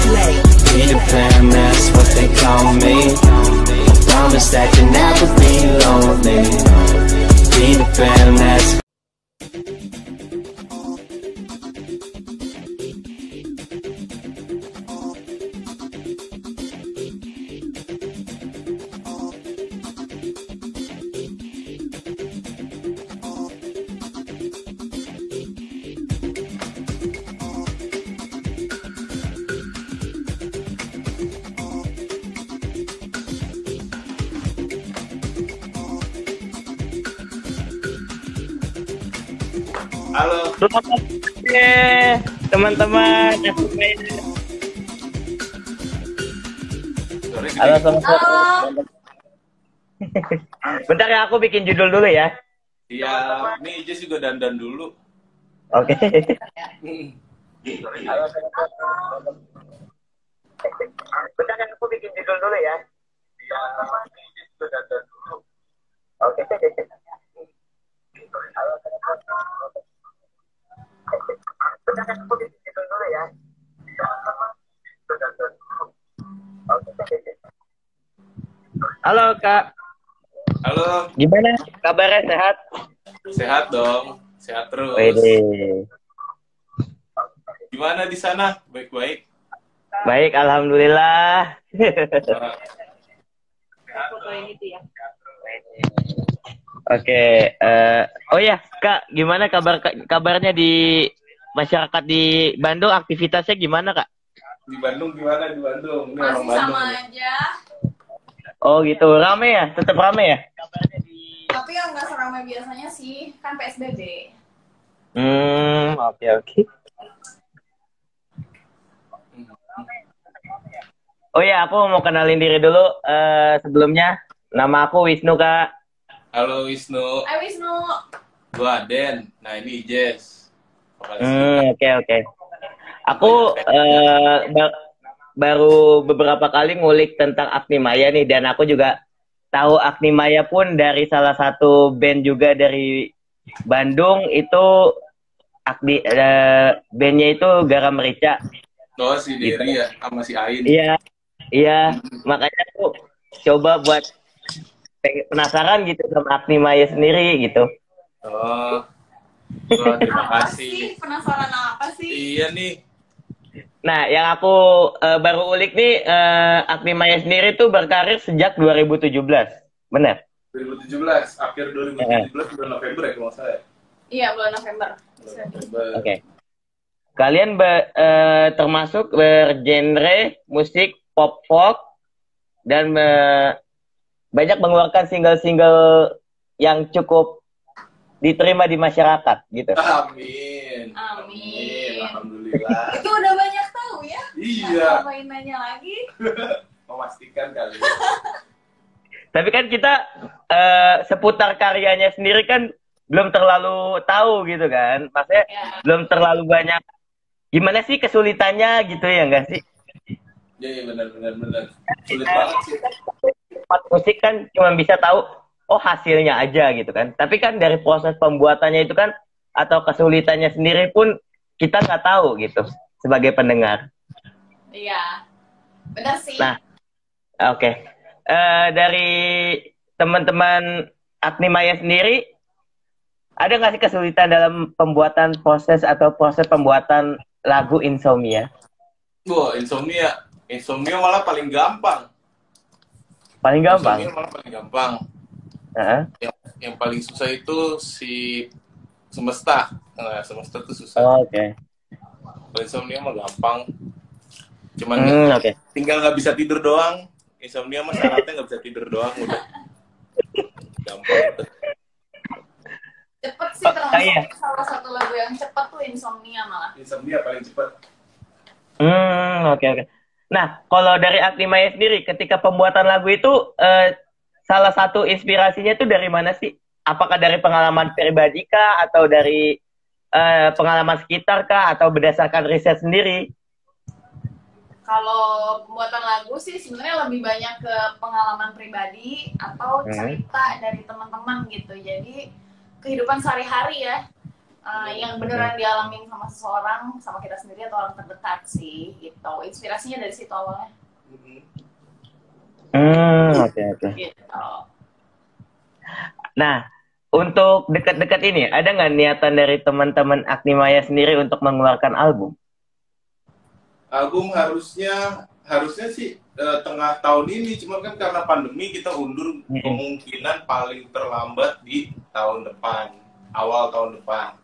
Peter Pan, that's what they call me. I promise that you'll never be lonely. Peter Pan, that's Halo. Selamat sore teman-teman. Halo, selamat sore. Bentar ya, aku bikin judul dulu ya. Iya, nih Jess juga dandan dulu. Oke. Bentar ya, aku bikin judul dulu ya. Iya, nih Jess juga dandan dulu. Oke. Bentar ya, aku bikin judul dulu ya. Halo Kak, Halo, gimana kabarnya, sehat? sehat dong, sehat terus. Wede. Gimana di sana? Baik-baik. Baik, alhamdulillah. Oke, oh ya Kak, gimana kabarnya di masyarakat di Bandung? Aktivitasnya gimana Kak? Di Bandung gimana di Bandung? Ini Masih orang Bandung. sama nih. aja, Oh gitu, rame ya? Tetap rame ya? tapi yang nggak seramai biasanya sih, kan PSBB. Oke. Oh ya, aku mau kenalin diri dulu. Sebelumnya, nama aku Wisnu Kak. Halo Wisnu, Hai Wisnu. gua Aden. Nah ini Jess. Oke. Aku baru beberapa kali ngulik tentang Agni Maya nih, dan aku juga tahu Agni Maya pun dari salah satu band juga dari Bandung itu. Bandnya itu Garam Merica. Oh si Dery ya, sama si Ain. Iya, makanya aku coba buat penasaran gitu sama Agni Maya sendiri gitu. Oh, wah, terima Apa kasih. sih? Penasaran apa sih? Iya nih. Nah, yang aku baru ulik nih, Agni Maya sendiri tuh berkarir sejak 2017, benar? 2017, akhir 2017 bulan November ya kalau nggak salah ya. Iya, bulan November. Oke. Kalian termasuk bergenre musik pop folk dan banyak mengeluarkan single-single yang cukup diterima di masyarakat gitu. Amin. Amin. Alhamdulillah. Itu udah banyak tahu ya? Iya. Ngapain nanya lagi? Memastikan kali. Tapi kan kita seputar karyanya sendiri kan belum terlalu tahu gitu kan. Maksudnya Ya. belum terlalu banyak. Gimana sih kesulitannya gitu ya enggak sih? Iya benar. Sulit banget sih. Tempat musik kan cuma bisa tahu oh hasilnya aja gitu kan. Tapi kan dari proses pembuatannya itu kan atau kesulitannya sendiri pun kita nggak tahu gitu sebagai pendengar. Iya. Benar sih. Nah, oke. Dari teman-teman Agni Maya sendiri, ada nggak sih kesulitan dalam pembuatan proses pembuatan lagu Insomnia? Wah, insomnia malah paling gampang. Paling gampang? Insomnia malah paling gampang. Heeh. Yang paling susah itu si semesta. Nah, semesta itu susah. Oh, oke. Kalau insomnia mah gampang. Cuman Oke. tinggal nggak bisa tidur doang. Insomnia mah syaratnya nggak bisa tidur doang udah. Gampang itu. Cepet sih, termasuk iya. salah satu lagu yang cepet tuh Insomnia malah. Insomnia paling cepat. Oke. Nah, kalau dari Agni Maya sendiri, ketika pembuatan lagu itu, salah satu inspirasinya itu dari mana sih? Apakah dari pengalaman pribadi kah, atau dari pengalaman sekitar kah, atau berdasarkan riset sendiri? Kalau pembuatan lagu sih sebenarnya lebih banyak ke pengalaman pribadi atau cerita dari teman-teman gitu. Jadi kehidupan sehari-hari ya. yang beneran dialamin sama seseorang, sama kita sendiri atau orang terdekat sih, gitu. Inspirasinya dari situ awalnya. Oke. Gitu. Nah, untuk dekat-dekat ini, ada nggak niatan dari teman-teman Agni Maya sendiri untuk mengeluarkan album? Album harusnya sih tengah tahun ini, cuma kan karena pandemi kita undur, kemungkinan paling terlambat di tahun depan, awal tahun depan.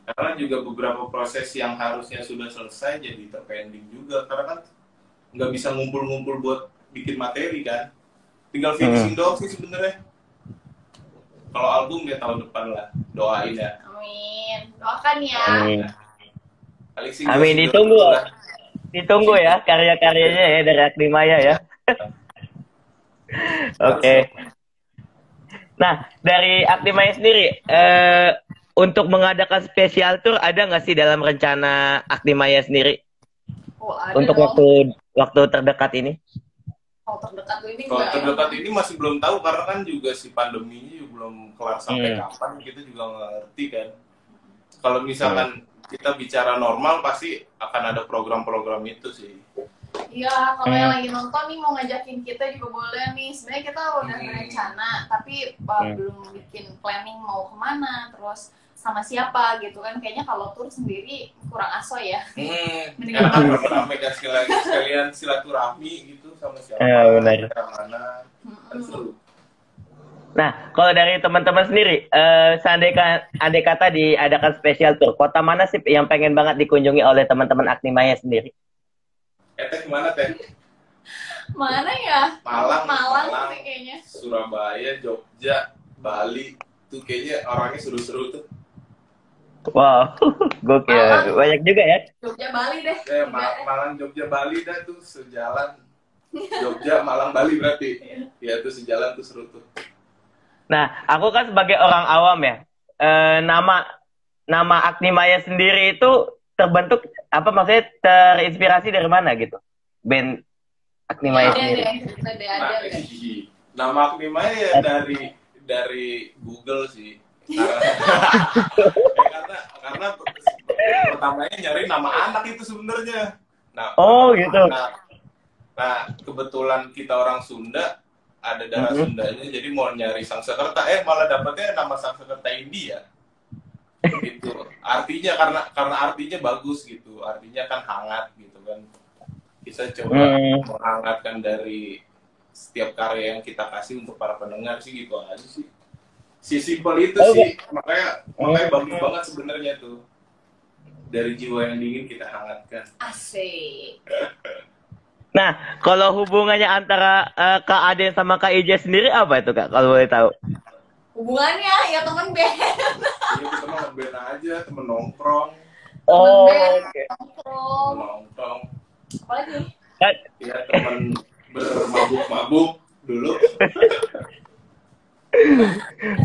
Karena juga beberapa proses yang harusnya sudah selesai jadi terpending juga, karena kan nggak bisa ngumpul-ngumpul buat bikin materi kan, tinggal finishing doang sih sebenarnya. Kalau album ya tahun depan lah, doain ya. Amin, doakan ya. Amin, ditunggu ya karya-karyanya ya dari Agni-Maya ya. Oke. Nah, dari Agni-Maya sendiri, untuk mengadakan special tour ada nggak sih dalam rencana Agni-Maya sendiri? Untuk waktu terdekat ini? Kalau terdekat ini masih belum tahu, karena kan juga si pandeminya juga belum kelar sampai kapan, kita juga nggak ngerti kan. Kalau misalkan kita bicara normal pasti akan ada program-program itu sih. Iya, kalau yang lagi nonton nih mau ngajakin kita juga boleh nih. Sebenarnya kita udah berencana, tapi belum bikin planning mau kemana, terus sama siapa gitu kan. Kayaknya kalau tur sendiri kurang aso ya. Mendingan rame-rame kan sekalian silaturahmi gitu sama siapa. Benar. Mana. Seru. Nah, kalau dari teman-teman sendiri, andai kata diadakan special tour, kota mana sih yang pengen banget dikunjungi oleh teman-teman Agni-Maya sendiri? Teh mana Teh? Mana ya? Malang sih kayaknya. Surabaya, Jogja, Bali, tuh kayaknya orangnya seru-seru tuh. Wow, gokil. Banyak juga ya. Jogja, Bali deh. Malang, Jogja, Bali dah tuh sejalan. Jogja, Malang, Bali berarti. Ya tuh sejalan tuh seru tuh. Nah, aku kan sebagai orang awam ya, nama Agni-Maya sendiri itu terbentuk apa, maksudnya terinspirasi dari mana gitu? Band Agni-Maya sendiri. Nama Agni-Maya ya dari Google sih. Karena pertamanya nyari nama anak itu sebenarnya. Gitu. Nah, kebetulan kita orang Sunda, ada darah Sundanya, jadi mau nyari Sangsekerta, malah dapetnya nama Sangsekerta India. Gitu. Artinya karena artinya bagus gitu, artinya kan hangat gitu kan. Kita coba menghangatkan dari setiap karya yang kita kasih untuk para pendengar sih, gitu aja sih. Si simpel itu sih, makanya bagus banget sebenarnya tuh. Dari jiwa yang dingin kita hangatkan. Asik. Nah, kalau hubungannya antara Kak Aden sama Kak Ija sendiri apa itu Kak, kalau boleh tahu? Hubungannya ya temen band. Iya, kita mah band aja, temen nongkrong. Oke. Nongkrong. Apalagi? Iya, temen bermabuk-mabuk dulu.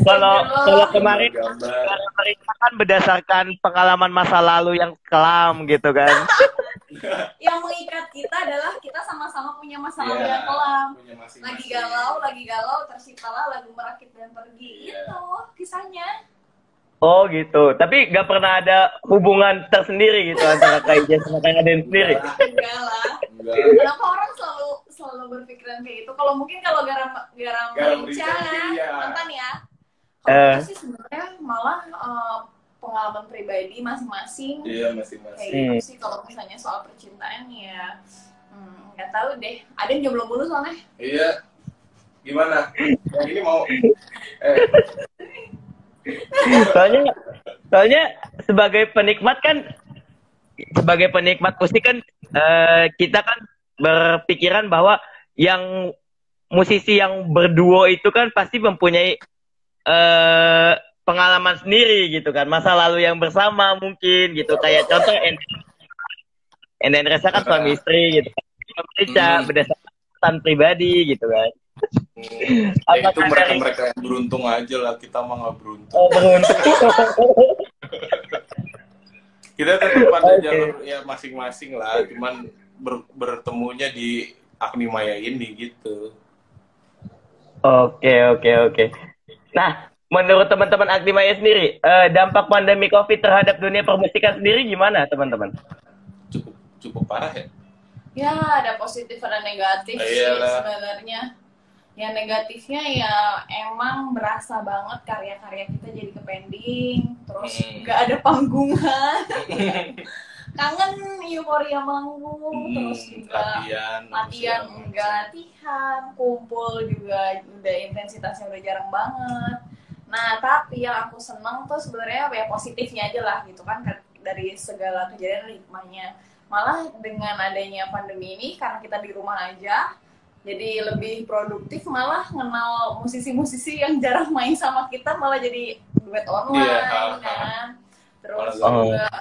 Kalau kemarin kan berdasarkan pengalaman masa lalu yang kelam gitu kan. Yang mengikat kita adalah kita sama-sama punya masa lalu yang kelam. Lagi galau, terciptalah lagu Merakit dan Pergi. Itu kisahnya. Oh gitu. Tapi gak pernah ada hubungan tersendiri gitu antara Kak Ija sama Kak Aden sendiri. Enggak lah. Kenapa orang selalu berpikiran kayak gitu? Kalau mungkin garam merica mantan ya. Kalau sih sebenarnya malah pengalaman pribadi masing-masing. Iya, masing-masing. Kayak gitu sih kalau misalnya soal percintaan ya. Nggak tahu deh. Ada yang jomblo mulu soalnya. Iya. Gimana? Yang ini mau soalnya sebagai penikmat musik kan, kita kan berpikiran bahwa yang musisi yang berduo itu kan pasti mempunyai pengalaman sendiri gitu kan, masa lalu yang bersama mungkin gitu, kayak contoh Enden Resa kan suami istri gitu kan, berdasarkan pribadi gitu kan. Itu mereka yang beruntung aja lah, kita mah nggak beruntung. Beruntung. Kita tetap pada jalur ya masing-masing lah, cuman bertemunya di Agni-Maya ini gitu. Oke. Nah, menurut teman-teman Aktimaya sendiri, dampak pandemi COVID terhadap dunia permusikan sendiri gimana, teman-teman? Cukup cukup parah ya. Ya, ada positif ada negatif sih Iyalah. sebenarnya. Yang negatifnya ya emang berasa banget karya-karya kita jadi ke pending, terus nggak ada panggungan. Kangen euforia manggung, terus juga latihan enggak latihan, kumpul juga udah intensitasnya udah jarang banget. Nah, tapi yang aku seneng tuh sebenarnya ya positifnya aja lah gitu kan, dari segala kejadian hikmahnya. Malah dengan adanya pandemi ini karena kita di rumah aja, jadi lebih produktif, malah kenal musisi-musisi yang jarang main sama kita, malah jadi duet online kan. Terus juga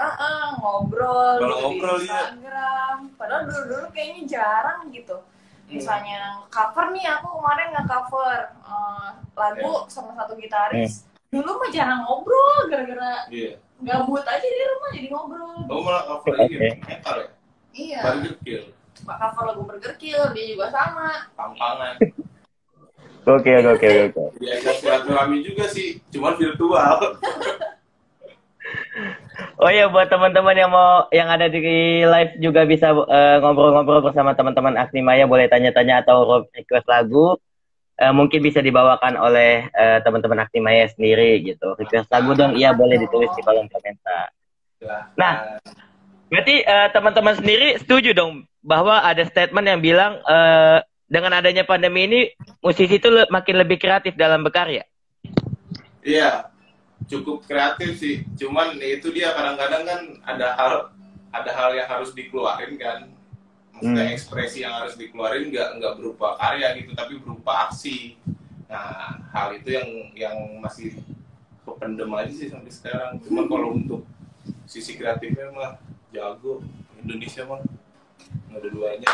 ngobrol di Instagram. Padahal dulu-dulu kayaknya jarang gitu. Misalnya cover nih, aku kemarin nge-cover lagu sama satu gitaris. Dulu mah jarang ngobrol, gara-gara gabut aja di rumah jadi ngobrol. Oh, malah cover ini metal ya? Iya. Burger Kill. Cover lagu Burger Kill, dia juga sama. Pampangan. Oke. Diajak silaturahmi juga sih, cuman virtual. Oh ya, buat teman-teman yang ada di live juga bisa ngobrol-ngobrol bersama teman-teman Aktimaya, boleh tanya-tanya atau request lagu. Mungkin bisa dibawakan oleh teman-teman Aktimaya sendiri gitu. Request lagu dong, iya boleh ditulis di kolom komentar. Nah, berarti teman-teman sendiri setuju dong bahwa ada statement yang bilang dengan adanya pandemi ini musisi itu makin lebih kreatif dalam berkarya. Iya, cukup kreatif sih. Cuman itu dia, kadang-kadang kan ada hal yang harus dikeluarin kan. Maksudnya ekspresi yang harus dikeluarin nggak berupa karya gitu, tapi berupa aksi. Nah, hal itu yang masih kependem aja sih sampai sekarang. Cuman kalau untuk sisi kreatifnya mah jago. Indonesia mah nggak ada duanya.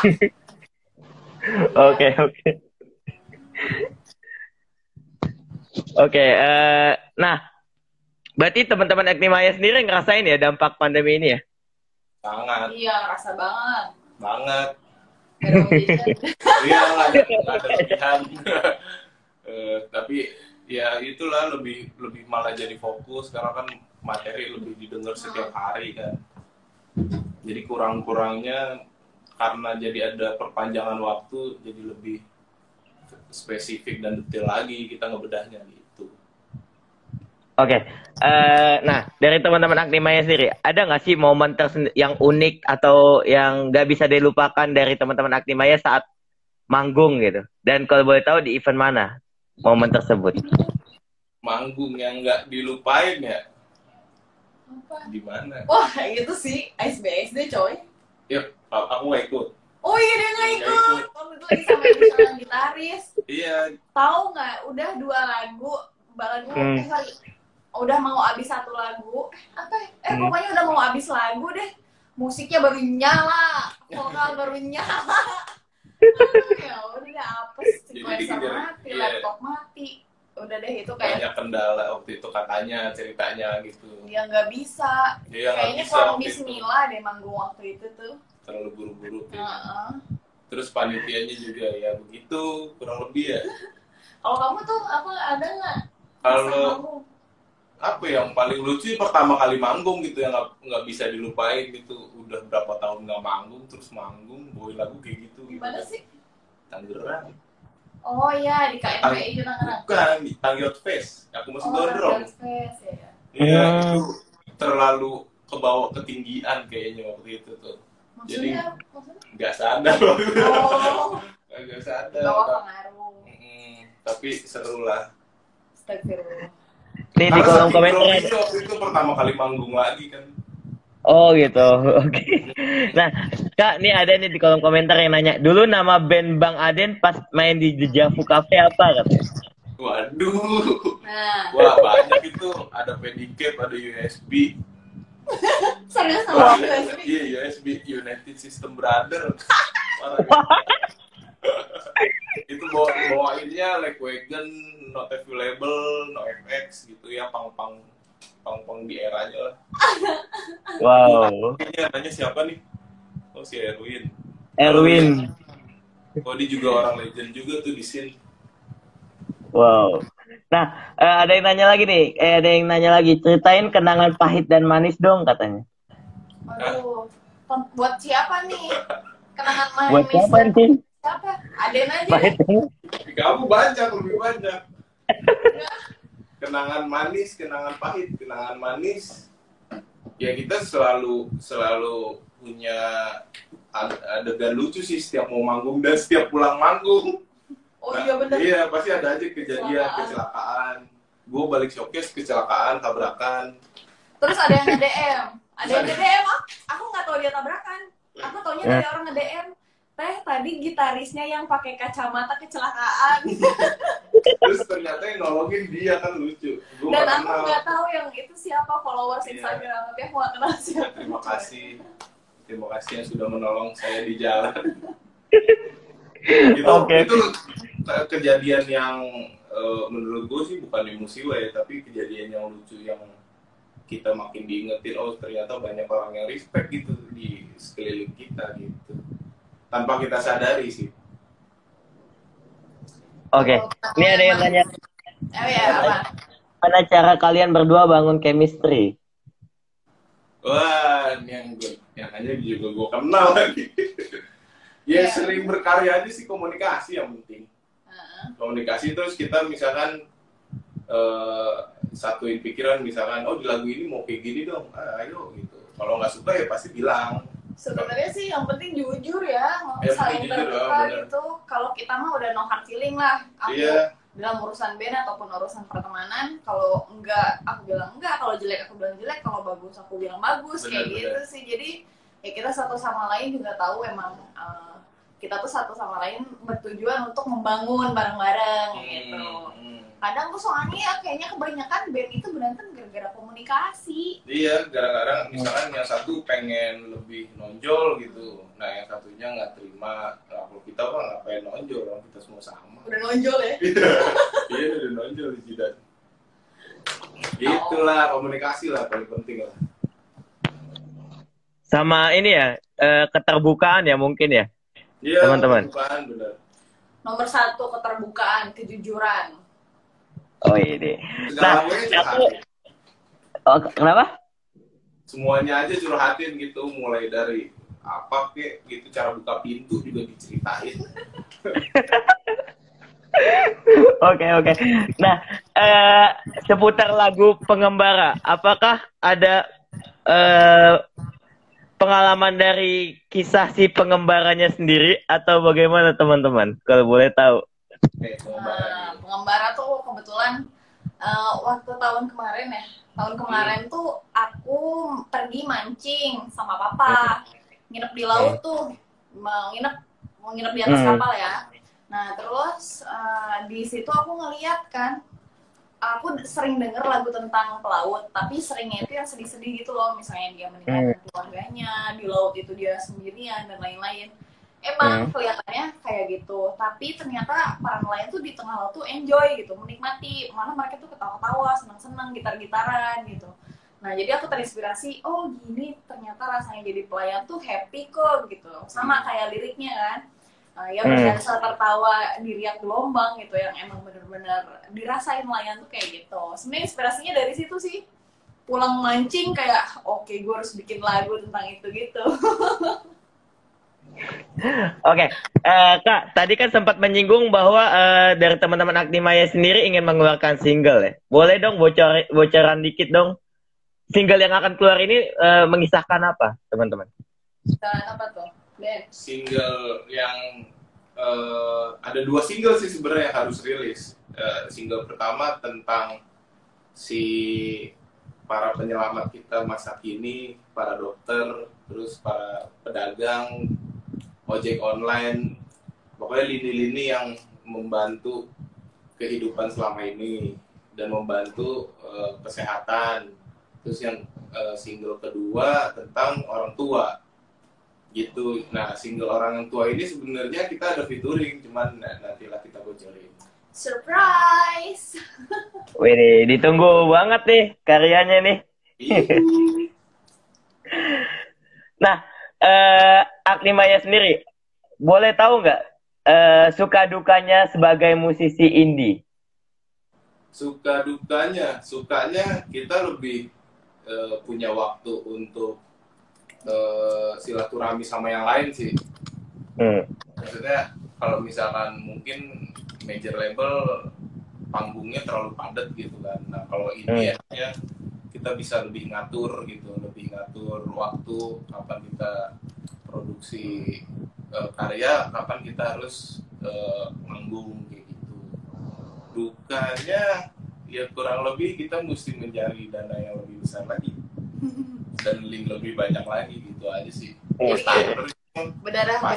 Oke, nah, berarti teman-teman Aktimaya sendiri ngerasain ya dampak pandemi ini ya? Sangat. Iya, rasa banget. Iya, nggak ada lebihan. Tapi ya itulah, lebih malah jadi fokus karena kan materi lebih didengar setiap hari kan. Jadi kurang-kurangnya karena jadi ada perpanjangan waktu, jadi lebih spesifik dan detail lagi kita ngebedahnya gitu. Oke. Nah, dari teman-teman Aktimaya sendiri, ada nggak sih momen yang unik atau yang nggak bisa dilupakan dari teman-teman Aktimaya saat manggung gitu? Dan kalau boleh tahu di event mana momen tersebut? Manggung yang nggak dilupain ya? Di mana? Wah, itu sih SBSD coy. Yuk, aku nggak ikut. Oh iya, dia nggak ikut. Waktu itu lagi sama misalnya gitaris. Iya. Tahu nggak? Udah 2 lagu, udah mau habis 1 lagu. Pokoknya udah mau habis lagu deh. Musiknya baru nyala, vokal baru nyala. Ya udah apes, sequencer mati, laptop mati. Udah deh, itu kayak banyak kendala waktu itu katanya, ceritanya gitu. Ya nggak bisa. Kayaknya kurang bismillah deh manggung waktu itu tuh. Terlalu buru-buru. Terus panitianya juga ya begitu, kurang lebih ya. Kalau kamu tuh ada nggak? Kalau apa yang paling lucu pertama kali manggung gitu, yang nggak bisa dilupain gitu. Udah berapa tahun nggak manggung, terus manggung bawain lagu kayak gitu. Gimana sih? Tangerang. Oh iya, di KMPI itu Tangerang. Bukan, di Tangyot Fest. Aku masih gondrong. Fest, ya. Iya, itu terlalu kebawa ketinggian kayaknya waktu itu tuh. Maksudnya? Nggak sadar waktu itu. Nggak sadar. Bawa pengaruh. Tapi seru lah. Astagfirullah. Nih di kolom komentar. Waktu itu pertama kali manggung lagi kan. Oh gitu, oke. Nah, Kak, nih ada nih di kolom komentar yang nanya, dulu nama band Bang Aden pas main di Dejavu Cafe apa katanya? Waduh, wah banyak itu, ada Pedicab, ada USB. Serius sama USB? Iya, USB, United System Brother. Itu bawainnya like Wagon, Not Available, No FX gitu ya, pang di eranya lah. Wow. Nanya siapa nih? Oh, si Erwin. Erwin. Oh, dia juga orang legend juga tuh di scene. Wow. Nah, ada yang nanya lagi nih. Ada yang nanya lagi. Ceritain kenangan pahit dan manis dong katanya. Aduh, buat siapa nih? Kenangan Buat manis siapa dan sih? siapa? Aden aja Pahit. deh. Kamu banyak, lebih banyak. Kenangan manis, kenangan pahit, kenangan manis. Ya kita selalu punya adegan lucu sih setiap mau manggung dan setiap pulang manggung. Oh iya bener. Iya, pasti ada aja kejadian kecelakaan. Gue balik showcase kecelakaan, tabrakan. Terus ada yang nge-DM. Ada yang nge-DM, aku nggak tahu dia tabrakan. Aku taunya dari orang nge-DM. Teh, tadi gitarisnya yang pakai kacamata kecelakaan. Terus ternyata yang nolongin dia, kan lucu. Gua Dan nggak aku kenal. nggak tahu yang itu siapa followers Iya. Instagram. Tapi aku nggak kenal siapa. Terima kasih. Terima kasih yang sudah menolong saya di jalan. Itu kejadian yang menurut gue sih bukan musiwa ya, tapi kejadian yang lucu yang kita makin diingetin, oh ternyata banyak orang yang respect gitu di sekeliling kita gitu. Tanpa kita sadari sih. Oke. Ini ada yang nanya. Ya, apa? Mana cara kalian berdua bangun chemistry? Wah, ini yang hanya juga gue kenal lagi. Ya sering berkarya aja sih, komunikasi yang penting. Komunikasi, terus kita misalkan satuin pikiran, misalkan oh di lagu ini mau kayak gini dong, ayo gitu. Kalau nggak suka ya pasti bilang. Sebenarnya sih yang penting jujur ya, Ya, saling jujur, terbuka bener. gitu. Kalau kita mah udah no hard feeling lah. Aku Iya. dalam urusan band ataupun urusan pertemanan, kalau enggak aku bilang enggak, kalau jelek aku bilang jelek, kalau bagus aku bilang bagus, kayak Bener. gitu sih. Jadi ya kita satu sama lain juga tahu emang kita tuh satu sama lain bertujuan untuk membangun bareng-bareng gitu. Kadang tuh soalnya ya kayaknya kebanyakan band itu berantem gara-gara komunikasi. Iya, gara-gara misalkan yang satu pengen lebih nonjol gitu, nah yang satunya nggak terima. Nah, kalau kita mah ngapain nonjol, orang kita semua sama. Udah nonjol ya. Iya, udah nonjol di jidat. Itulah komunikasi lah paling penting lah. Sama ini ya, keterbukaan ya mungkin ya. Iya, Teman-teman. keterbukaan, benar. Nomor satu keterbukaan, kejujuran. Oh ini. Segala gue curhatin. Kenapa? Semuanya aja curhatin gitu, mulai dari apa kek gitu, cara buka pintu juga diceritain. Oke. Nah, seputar lagu Pengembara, apakah ada pengalaman dari kisah si pengembaranya sendiri atau bagaimana teman-teman? Kalau boleh tahu. Oke, pengembara. Pengembara tuh kebetulan waktu tahun kemarin ya. Tahun kemarin tuh aku pergi mancing sama papa. Nginep di laut tuh. Mau nginep di atas kapal ya. Nah, terus di situ aku ngeliat kan, aku sering denger lagu tentang pelaut, tapi seringnya itu yang sedih-sedih gitu loh. Misalnya dia meninggalkan keluarganya, di laut itu dia sendirian, dan lain-lain. Emang kelihatannya kayak gitu, tapi ternyata para nelayan tuh di tengah laut tuh enjoy gitu, menikmati. Malah mereka tuh ketawa-ketawa, senang-senang, gitar-gitaran gitu. Nah, jadi aku terinspirasi, oh gini ternyata rasanya jadi pelayan tuh happy kok gitu. Sama kayak liriknya kan. Ya berdansa tertawa di riak gelombang gitu, yang emang bener-bener dirasain nelayan tuh kayak gitu. Sebenarnya inspirasinya dari situ sih. Pulang mancing kayak, oke, gue harus bikin lagu tentang itu gitu. Oke, Kak, tadi kan sempat menyinggung bahwa dari teman-teman Agnemaya sendiri ingin mengeluarkan single ya. Boleh dong bocoran dikit dong. Single yang akan keluar ini mengisahkan apa, teman-teman? Apa tuh? Ben? Single yang ada 2 single sih sebenarnya yang harus rilis. Single pertama tentang si para penyelamat kita masa kini, para dokter, terus para pedagang, ojek online, pokoknya lini-lini yang membantu kehidupan selama ini dan membantu kesehatan. Terus yang single kedua tentang orang tua gitu. Nah, single orang tua ini sebenarnya kita ada featuring, cuman nantilah kita bocorin. Surprise! Wih, ditunggu banget nih karyanya nih. Nah, Agnemaya sendiri, boleh tahu nggak suka dukanya sebagai musisi indie? Suka dukanya, sukanya kita lebih punya waktu untuk silaturahmi sama yang lain sih. Maksudnya kalau misalkan mungkin major label panggungnya terlalu padat gitu kan. Nah kalau ini ya kita bisa lebih ngatur gitu, lebih ngatur waktu kapan kita produksi karya, kapan kita harus manggung kayak gitu. Dukanya ya kurang lebih kita mesti mencari dana yang lebih besar lagi dan link lebih banyak lagi gitu aja sih. Berdarahnya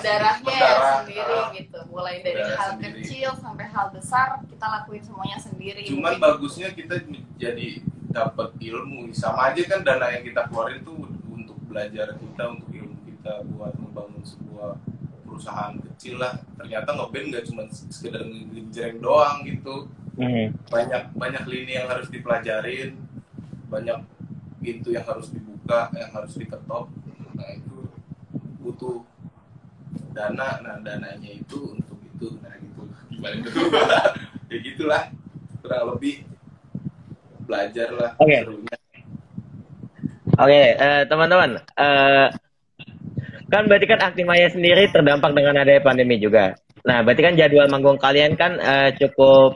sendiri gitu, mulai dari hal sendiri. kecil sampai hal besar kita lakuin semuanya sendiri. Cuman bagusnya kita jadi dapat ilmu, sama aja kan dana yang kita keluarin tuh untuk belajar kita, untuk ilmu kita buat membangun sebuah perusahaan kecil lah. Ternyata ngeband nggak cuma sekedar ngejreng doang gitu. Banyak lini yang harus dipelajarin, banyak pintu yang harus dibuka, yang harus diketok. Nah itu butuh dana. Nah dananya itu untuk itu. Nah gitu gimana itu? Ya gitulah kurang lebih belajar lah. Serunya. Oke, teman-teman, kan berarti kan Actimaya sendiri terdampak dengan adanya pandemi juga. Nah, berarti kan jadwal manggung kalian kan cukup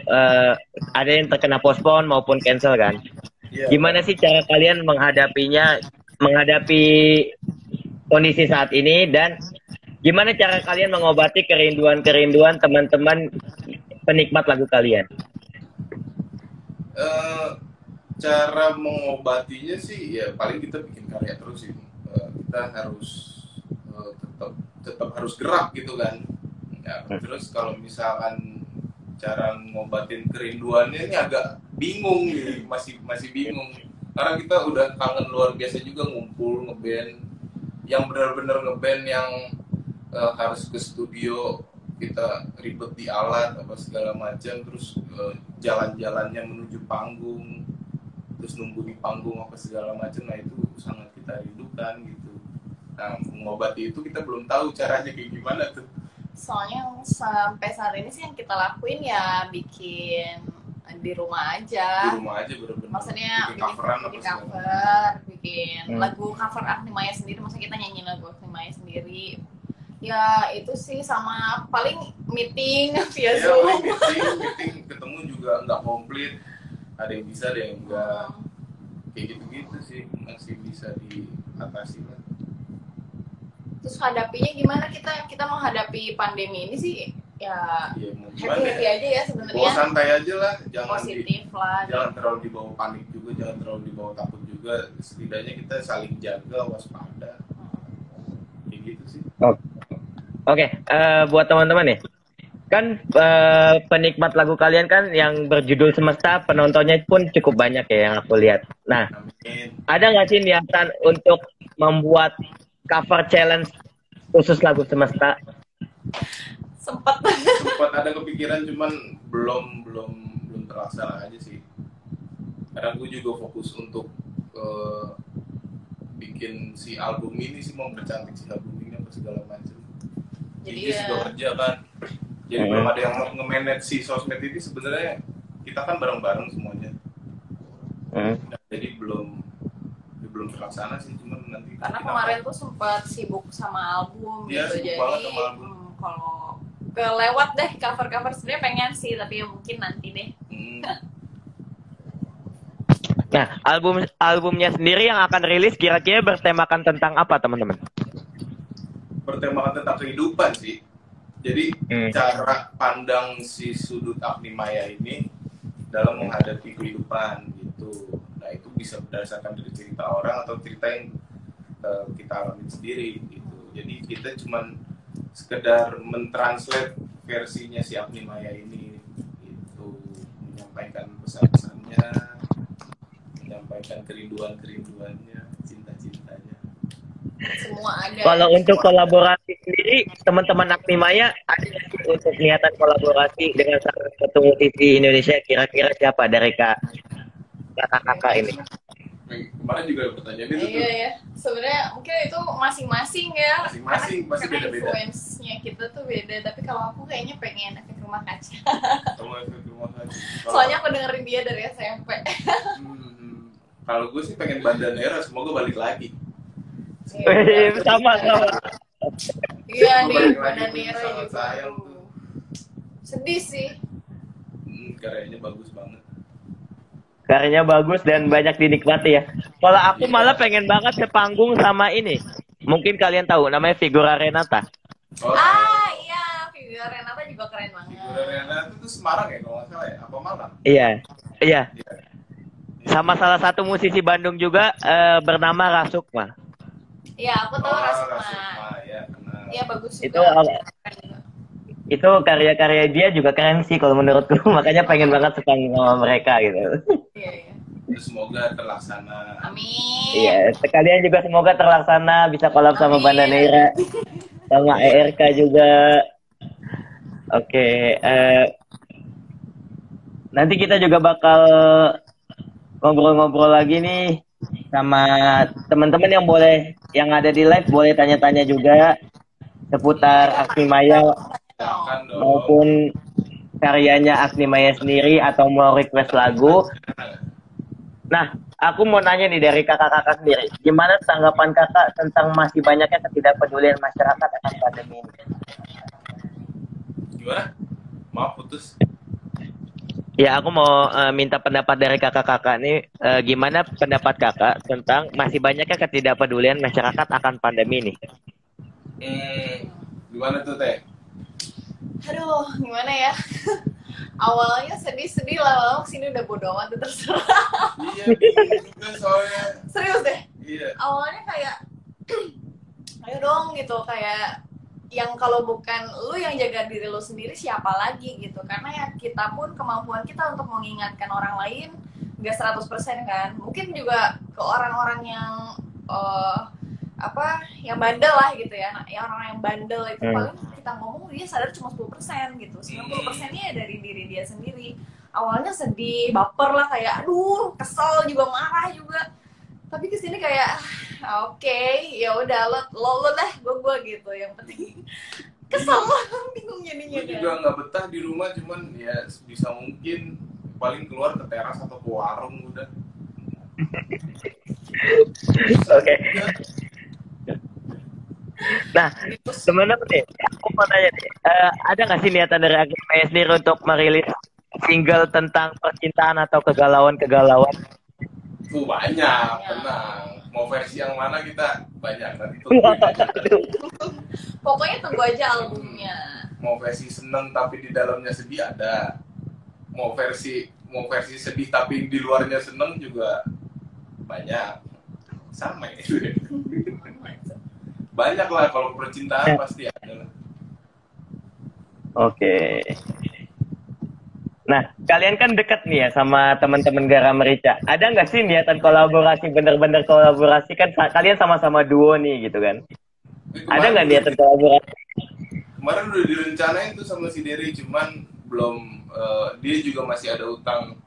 ada yang terkena postpone maupun cancel kan? Yeah. Gimana sih cara kalian menghadapi kondisi saat ini, dan gimana cara kalian mengobati kerinduan teman-teman penikmat lagu kalian? Cara mengobatinya sih ya paling kita bikin karya terus sih. Kita harus tetap harus gerak gitu kan. Ya, terus kalau misalkan cara ngobatin kerinduannya ini agak bingung nih, masih bingung. Karena kita udah kangen luar biasa juga ngumpul ngeband, yang benar-benar ngeband yang harus ke studio, kita ribet di alat apa segala macam, terus jalan-jalannya menuju panggung, terus nunggu di panggung apa segala macam. Nah itu sangat kita rindukan gitu. Nah mengobati itu kita belum tahu caranya kayak gimana tuh. Soalnya sampai saat ini sih yang kita lakuin ya bikin di rumah aja. Di rumah aja bener-bener. Maksudnya bikin lagu cover Actimaya sendiri. Maksudnya kita nyanyi lagu Actimaya sendiri. Ya itu sih, sama paling meeting via Zoom. Meeting ketemu juga nggak komplit. Ada yang bisa, ada yang enggak. Kayak gitu-gitu sih masih bisa diatasi lah. Terus hadapinya gimana, kita menghadapi pandemi ini sih ya happy aja ya sebenarnya. Bawa santai aja lah, jangan positif lah. Jangan terlalu dibawa panik juga, jangan terlalu dibawa takut juga. Setidaknya kita saling jaga, waspada. Kayak gitu sih. Oke, buat teman-teman nih, kan penikmat lagu kalian kan yang berjudul Semesta, penontonnya pun cukup banyak ya yang aku lihat. Nah, ada nggak sih niatan untuk membuat cover challenge khusus lagu Semesta? Sempat ada kepikiran, cuman belum terlaksana aja sih. Karena gue juga fokus untuk bikin si album ini sih, mau bercantik si album ini apa segala macam. Jadi juga kerja kan. Jadi belum ada yang nge-manage si sosmed ini. Sebenarnya kita kan bareng-bareng semuanya. Nah, jadi belum terlaksana sih, cuman nanti. Karena kemarin tuh sempat sibuk sama album ya, gitu, jadi kalau kelewat deh cover sebenarnya pengen sih, tapi ya mungkin nanti deh. Nah, albumnya sendiri yang akan rilis kira-kira bertemakan tentang apa, teman-teman? Bertemakan tentang kehidupan sih. Jadi cara pandang si sudut Actimaya ini dalam menghadapi kehidupan gitu. Nah itu bisa berdasarkan dari cerita orang atau cerita yang kita alami sendiri gitu. Jadi kita cuman sekedar mentranslate versinya si Actimaya ini gitu, menyampaikan pesan-pesannya, menyampaikan kerinduannya, cinta-cintanya. Semua ada. Kalau untuk kolaborasi sendiri, teman-teman Actimaya ada untuk niatan kolaborasi dengan salah satu musisi Indonesia, kira-kira siapa dari kakak ini? kemarin juga pertanyaan itu Iya tuh. ya, sebenarnya mungkin itu masing-masing ya. Masing-masing, pasti Karena beda-beda. influence-nya kita tuh beda. Tapi kalau aku kayaknya pengen efek rumah kaca. Kamu efek rumah kaca. Soalnya aku dengerin dia dari SMP. Kalau gue sih pengen Bandanera, semoga balik lagi. Sama. Iya Gua nih, balik lagi, Bandanera sangat juga. sayang tuh. Sedih sih. Karyanya bagus banget. Karyanya bagus dan banyak dinikmati ya. Kalau aku malah pengen banget ke panggung sama ini. Mungkin kalian tahu namanya Figura Renata. Oh, Iya, Figura Renata juga keren banget. Figura Renata itu Semarang ya kalau nggak salah ya? Apa Malang? Iya. Iya. Sama salah satu musisi Bandung juga bernama Rasukma. Iya, aku tahu Rasma. Rasukma, ya, kenal. Iya, bagus juga. Itu Keren juga. itu karya-karya dia juga keren sih kalau menurutku. Makanya pengen banget sepanggung sama mereka gitu. Iya. Terus semoga terlaksana. Amin. Iya, sekalian juga semoga terlaksana bisa collab sama Amin. Bandanera sama ERK juga. Oke, nanti kita juga bakal ngobrol-ngobrol lagi nih sama teman-teman yang ada di live, boleh tanya-tanya juga seputar Agni Maya Jangan dong. maupun karyanya Agni Maya sendiri atau mau request lagu. Nah, aku mau nanya nih dari kakak-kakak sendiri, gimana tanggapan kakak tentang masih banyaknya ketidakpedulian masyarakat akan pandemi ini? Gimana? Maaf putus. Ya, aku mau minta pendapat dari kakak-kakak nih, gimana pendapat kakak tentang masih banyaknya ketidakpedulian masyarakat akan pandemi ini? Gimana tuh Teh? Aduh, gimana ya? Awalnya sedih-sedih, lama-lama kesini udah bodo amat, udah terserah. Iya, bingung juga soalnya. Serius deh. Iya. Awalnya kayak, ayo dong gitu, kayak yang kalau bukan lu yang jaga diri lu sendiri, siapa lagi gitu. Karena ya kita pun kemampuan kita untuk mengingatkan orang lain nggak 100% kan. Mungkin juga ke orang-orang yang yang bandel lah gitu ya. Nah, yang orang yang bandel itu paling kita ngomong dia sadar cuma 10% gitu. 90%-nya ya dari diri dia sendiri. Awalnya sedih, baper lah, kayak aduh, kesel juga, marah juga. Tapi kesini kayak oke, ya udah lo dah, gue gitu. Yang penting kesel, bingung jadinya. Gue juga nggak betah di rumah, cuman ya bisa mungkin paling keluar ke teras atau ke warung udah. Oke. Nah, teman-teman nih, aku mau tanya nih, ada nggak sih niatan dari Agni Maya sendiri untuk merilis single tentang percintaan atau kegalauan-kegalauan? Banyak, tenang. Mau versi yang mana kita banyak, nanti tungguin aja. Pokoknya tunggu aja albumnya. Mau versi seneng tapi di dalamnya sedih ada. Mau versi sedih tapi di luarnya seneng juga banyak. Sama ya. Banyak lah, kalau percintaan pasti ada lah. Oke. Nah, kalian kan deket nih ya sama teman-teman Garam Merica. Ada nggak sih niatan kolaborasi, bener-bener kolaborasi, kan kalian sama-sama duo nih gitu kan? Ada nggak niatan kolaborasi? Kemarin udah direncanain tuh sama si Dery, cuman belum, dia juga masih ada utang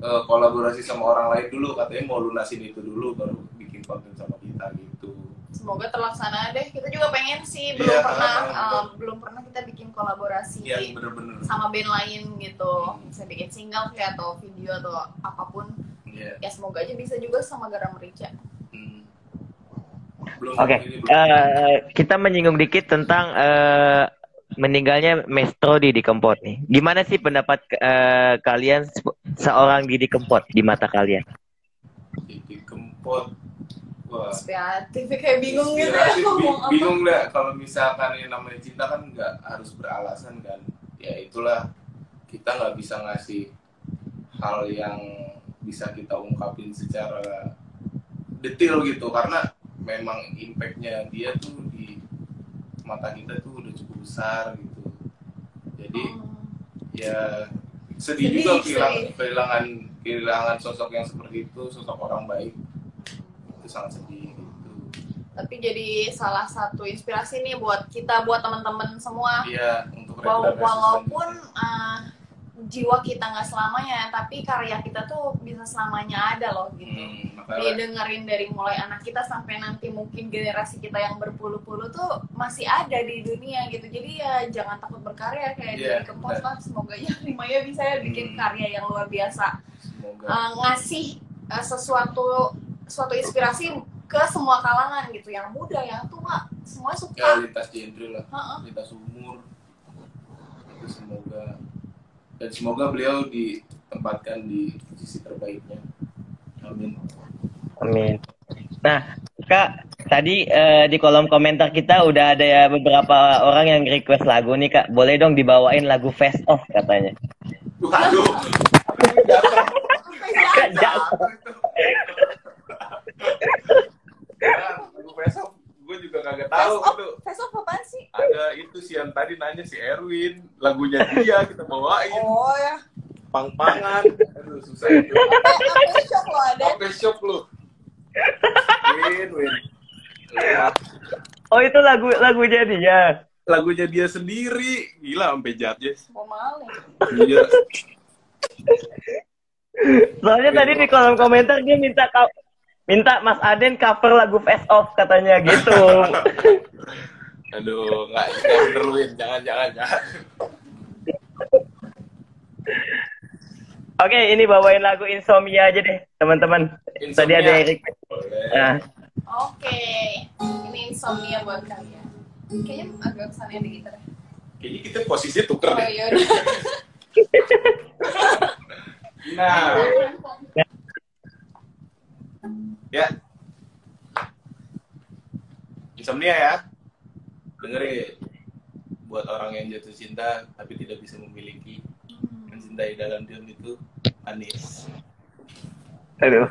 kolaborasi sama orang lain dulu, katanya mau lunasin itu dulu baru bikin konten sama kita gitu. Semoga terlaksana deh. Kita juga pengen sih, Iya, belum pernah kita bikin kolaborasi Iya, bener-bener. sama band lain gitu. Bisa bikin single kayak atau video atau apapun. Iya. Ya semoga aja bisa juga sama Garam Merica. Oke, kita menyinggung dikit tentang meninggalnya Maestro Didi Kempot nih. Gimana sih pendapat kalian seorang Didi Kempot di mata kalian? Didi Kempot, wah. Inspiratif, kayak bingung gitu ya. Bingung lah, kalau misalkan yang namanya cinta kan nggak harus beralasan kan. Ya itulah, kita nggak bisa ngasih hal yang bisa kita ungkapin secara detail gitu, karena memang impactnya dia tuh di mata kita tuh udah cukup besar gitu. Jadi ya sedih juga kehilangan sosok yang seperti itu, sosok orang baik. Itu sangat sedih gitu. Tapi jadi salah satu inspirasi nih buat kita, buat teman-teman semua. Iya, untuk Walaupun jiwa kita nggak selamanya, tapi karya kita tuh bisa selamanya ada loh gitu. Didengerin dari mulai anak kita sampai nanti mungkin generasi kita yang berpuluh-puluh tuh masih ada di dunia gitu. Jadi ya jangan takut berkarya kayak di Kempot lah. Semoga ya Rimaya bisa ya bikin karya yang luar biasa. Ngasih suatu inspirasi ke semua kalangan gitu, yang muda, yang tua, semua suka. Ya, lintas genre lah, lintas umur. Itu semoga beliau ditempatkan di sisi terbaiknya. Amin. Amin. Nah, Kak, tadi di kolom komentar kita udah ada ya beberapa orang yang request lagu nih, Kak. Boleh dong dibawain lagu Face Off katanya. Waduh. Lagu Face Off gue juga kagak tahu itu. Face Off apaan sih? Ada itu sih yang tadi nanya si Erwin, lagunya dia kita bawain. Oh ya. Pang-pangan. Aduh susah itu. Sampai shock lo ada. Sampai shock lu. Win. Oh, itu lagunya dia. Lagunya dia sendiri. Gila sampai judges. Mau maling. Iya. Soalnya tadi di kolom komentar dia minta Mas Aden cover lagu Face Off katanya gitu. Aduh, nggak bener Win. Jangan. Oke, ini bawain lagu Insomnia aja deh, teman-teman. Tadi ada Erik. Nah. Oke, ini Insomnia buat kalian. Kayaknya agak kesana di gitar. Kayaknya kita posisi tuker deh. Oh iya udah. Nah. Ya. Insomnia ya. Dengerin. Buat orang yang jatuh cinta tapi tidak bisa memiliki. Mencintai dalam diam itu manis. Aduh.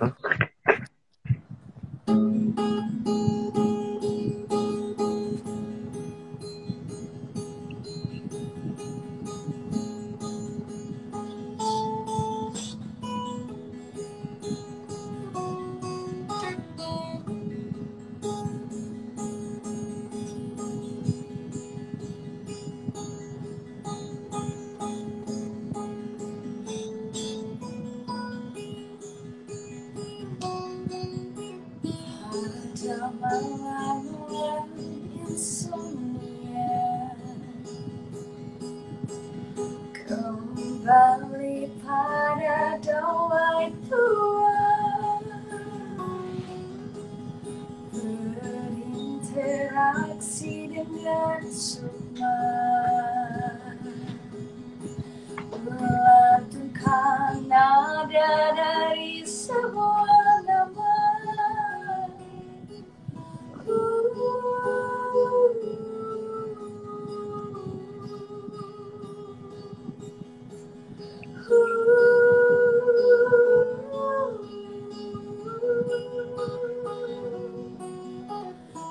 Kembali pada doa tua, berinteraksi dengan semua, melantunkan nada dari semua nama.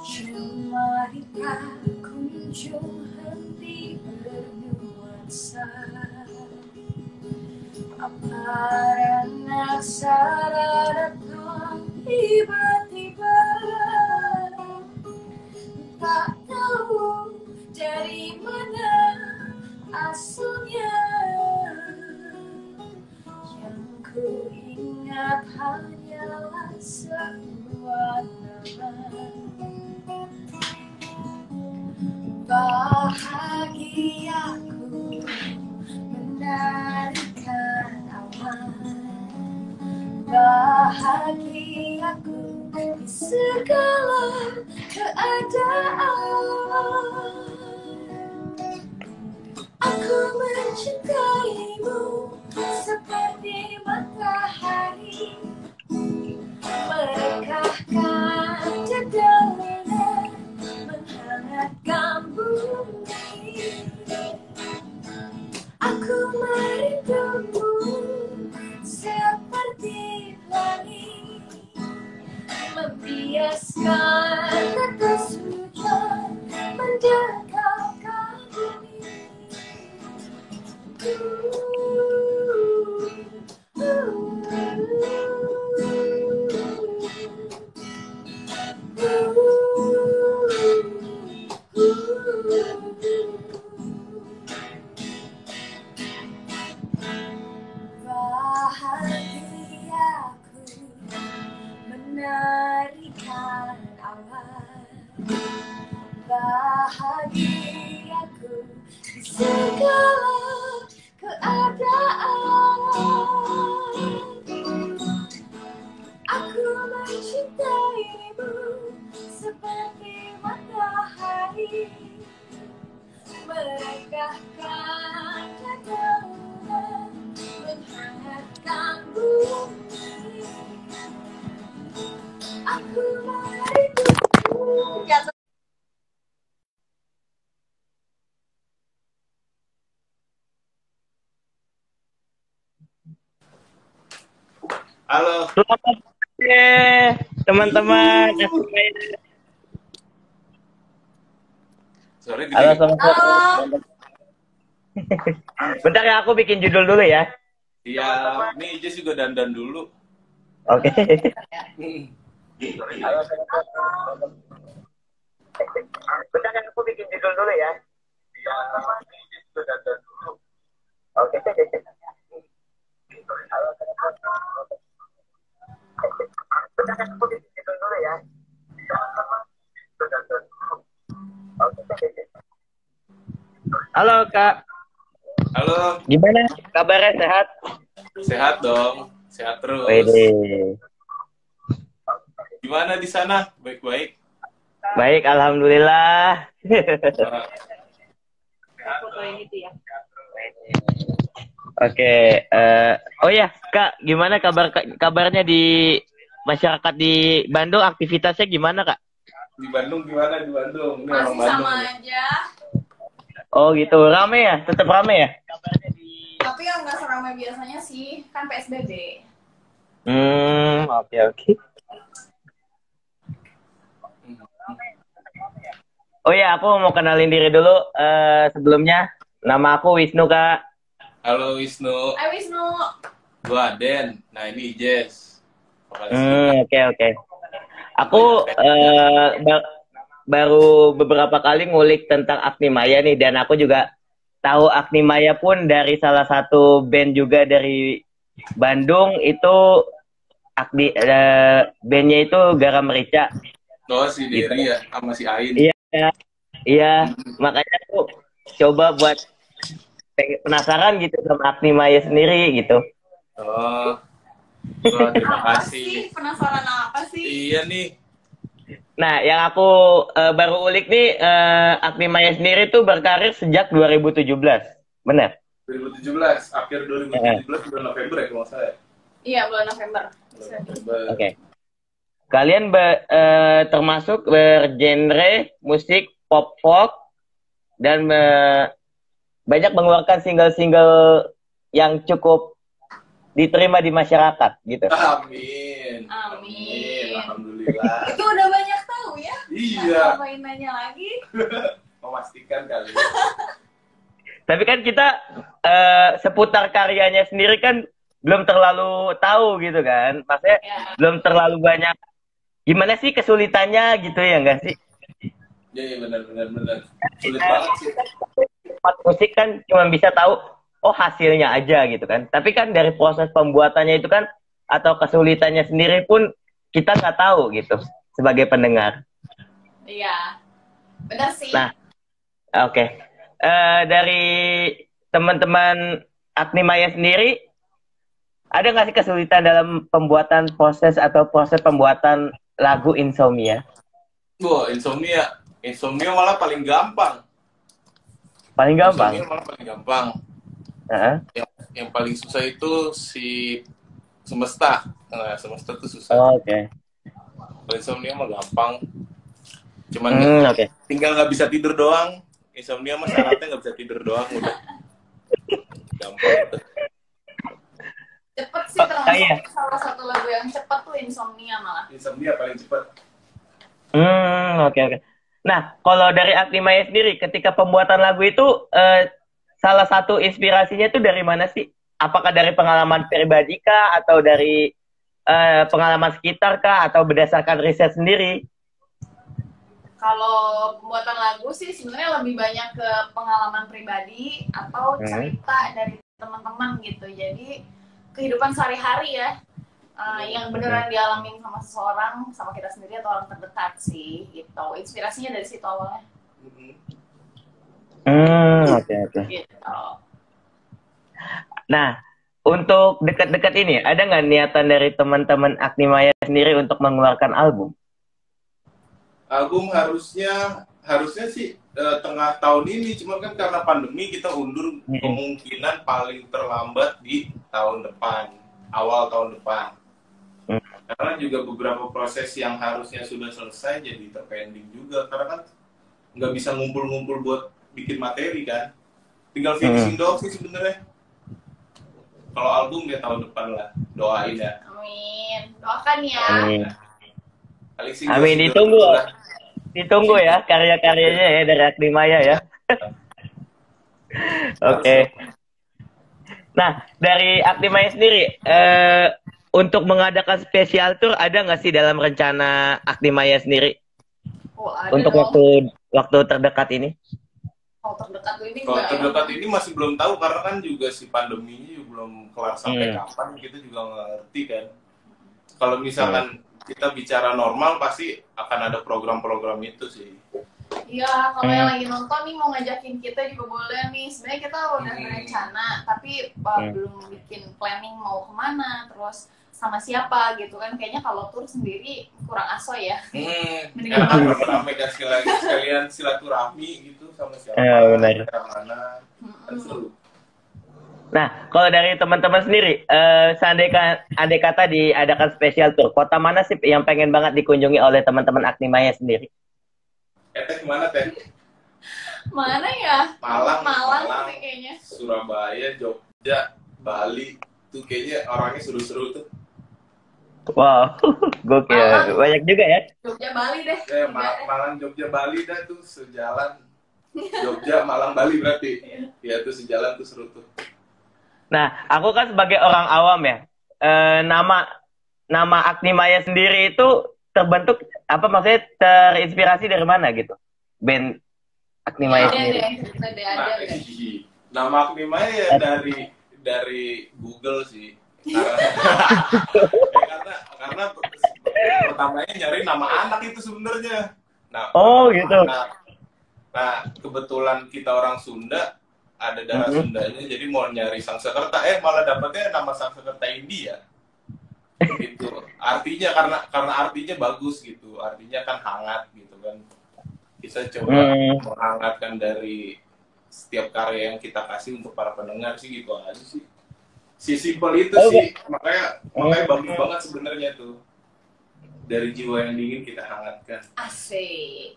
Cuma kita kunjung henti bernuansa, paparan aksara datang tiba-tiba, tak tahu dari mana asalnya. Yang ku ingat hanyalah sebuah nama. Bahagiaku menarikan awan, bahagiaku di segala keadaan. Aku mencintaimu seperti matahari, merekahkan dedaunan, menghangatkan bumi. Aku merindumu seperti langit, membiaskan tetes hujan mendekatkan diri. megahkan kedaulatan menghangatkan bumi. Aku merindumu. Halo. Selamat sore, teman-teman. Sore Halo, gede. selamat sore. Bentar ya, aku bikin judul dulu ya. Iya, ini Ijaz juga dandan dulu. Oke. Bentar ya, aku bikin judul dulu ya. Oke. Bentar ya, aku bikin judul dulu ya. Halo Kak, Halo, gimana kabarnya, sehat? sehat dong, sehat terus. Wede. Gimana di sana? Baik-baik. Baik, alhamdulillah. Oke, oh ya Kak, gimana kabarnya di masyarakat di Bandung? Aktivitasnya gimana Kak? Di Bandung gimana di Bandung? Ini Masih orang Bandung. sama nih. aja, Oh gitu, rame ya? Tetap rame ya? tapi yang nggak seramai biasanya sih, kan PSBB. Oke. Oh ya, aku mau kenalin diri dulu. Sebelumnya, nama aku Wisnu Kak. Halo Wisnu, Hai Wisnu. gua Aden. Nah ini Ijaz. Oke. Aku baru beberapa kali ngulik tentang Agni Maya nih, dan aku juga tahu Agni Maya pun dari salah satu band juga dari Bandung itu. Bandnya itu Garam Merica. Oh si Dery ya, sama si Ain. Iya, makanya aku coba buat penasaran gitu sama Agni Maya sendiri gitu. Oh, terima Apa kasih. sih? Penasaran apa sih? Iya nih, Nah, yang aku baru ulik nih, Agni Maya sendiri tuh berkarir sejak 2017. Benar? 2017, akhir 2017 bulan November ya kalau nggak salah ya. Iya, bulan November. Bulan November. Oke. Kalian termasuk bergenre musik pop folk dan banyak mengeluarkan single-single yang cukup diterima di masyarakat gitu. Amin. Amin. Alhamdulillah. Itu udah banyak tahu ya? Iya. Ngapain nanya lagi? Memastikan kali. Tapi kan kita seputar karyanya sendiri kan belum terlalu tahu gitu kan. Maksudnya Ya. belum terlalu banyak. Gimana sih kesulitannya gitu ya enggak sih? Iya benar. Sulit banget sih. Part musik kan cuma bisa tahu oh hasilnya aja gitu kan. Tapi kan dari proses pembuatannya itu kan atau kesulitannya sendiri pun kita nggak tahu gitu sebagai pendengar. Iya. Benar sih. Nah, oke. Dari teman-teman Agni Maya sendiri, ada nggak sih kesulitan dalam pembuatan proses pembuatan lagu Insomnia? Wah, insomnia malah paling gampang. Paling gampang. Insomnia malah paling gampang. Heeh. Yang paling susah itu si semesta. Nah, semesta itu susah. Oh, oke. Kalau insomnia mah gampang. Cuman Oke. tinggal nggak bisa tidur doang. Insomnia mah syaratnya nggak bisa tidur doang udah. Gampang. Cepet sih termasuk iya. salah satu lagu yang cepet tuh Insomnia malah. Insomnia paling cepat. Oke. Nah, kalau dari Agni Maya sendiri, ketika pembuatan lagu itu, salah satu inspirasinya itu dari mana sih? Apakah dari pengalaman pribadi kah, atau dari pengalaman sekitar kah, atau berdasarkan riset sendiri? Kalau pembuatan lagu sih sebenarnya lebih banyak ke pengalaman pribadi atau cerita dari teman-teman gitu. Jadi kehidupan sehari-hari ya, yang beneran dialamin sama seseorang, sama kita sendiri atau orang terdekat sih gitu. Inspirasinya dari situ awalnya. Oke. Gitu. Nah, untuk dekat-dekat ini, ada nggak niatan dari teman-teman Agni Maya sendiri untuk mengeluarkan album? Album harusnya harusnya sih tengah tahun ini, cuma kan karena pandemi kita undur, kemungkinan paling terlambat di tahun depan, awal tahun depan. Karena juga beberapa proses yang harusnya sudah selesai jadi terpending juga, karena kan nggak bisa ngumpul-ngumpul buat bikin materi kan, tinggal finishing doang sih sebenarnya. Kalau album ya tahun depan lah, doain ya. Amin, doakan ya. Amin, ditunggu ya karya-karyanya ya dari Agnemaya ya. Oke. Nah, dari Agnemaya sendiri, untuk mengadakan spesial tour ada nggak sih dalam rencana Agnemaya sendiri? Untuk waktu terdekat ini? Kalau terdekat ini masih belum tahu, karena kan juga si pandeminya juga belum kelar sampai kapan, kita juga nggak ngerti kan. Kalau misalkan kita bicara normal, pasti akan ada program-program itu sih. Iya, kalau yang lagi nonton nih mau ngajakin kita juga boleh nih. Sebenarnya kita udah berencana, tapi belum bikin planning mau kemana, terus sama siapa gitu kan. Kayaknya kalau tur sendiri kurang asoy ya. Mendingan rame sekalian silaturahmi gitu sama siapa. Benar. Mana, kan seru. Nah, kalau dari teman-teman sendiri, andai kata diadakan spesial tour, kota mana sih yang pengen banget dikunjungi oleh teman-teman Agnemaya sendiri? Teh mana Teh? Mana ya? Malang sih kayaknya. Surabaya, Jogja, Bali, tuh kayaknya orangnya seru-seru tuh. Wow, gokil. Banyak juga ya. Jogja, Bali deh. Malang, Jogja, Bali dah tuh sejalan. Jogja, Malang, Bali berarti. Ya tuh sejalan tuh seru tuh. Nah, aku kan sebagai orang awam ya, nama Agnemaya sendiri itu terbentuk apa, maksudnya terinspirasi dari mana gitu? Band Agnemaya sendiri. Nama Agnemaya ya dari Google sih. Karena pertamanya nyari nama anak itu sebenarnya. Nah, gitu. Nah, kebetulan kita orang Sunda, ada darah Sundanya, jadi mau nyari Sangsekerta, malah dapetnya nama Sangsekerta India. Gitu. Artinya karena artinya bagus gitu, artinya kan hangat gitu kan. Kita coba menghangatkan dari setiap karya yang kita kasih untuk para pendengar sih, gitu aja sih. Si simpel itu sih, makanya bagus banget sebenarnya tuh. Dari jiwa yang dingin kita hangatkan. Asik.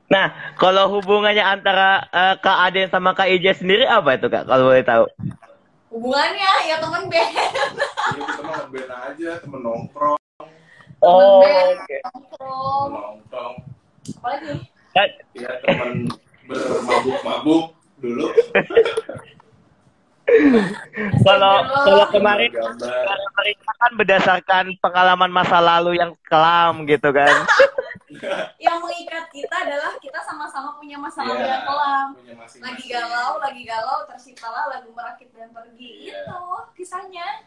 Nah, kalau hubungannya antara Kak Aden sama Kak Ija sendiri apa itu Kak, kalau boleh tahu? Hubungannya ya temen band. Iya, temen band aja, temen nongkrong. Nongkrong. Apalagi? Iya, temen bermabuk-mabuk dulu. Kalau kemarin kan berdasarkan pengalaman masa lalu yang kelam gitu kan. Yang mengikat kita adalah kita sama-sama punya masa lalu yang kelam. Lagi galau, terciptalah lagu Merakit dan Pergi. Itu kisahnya.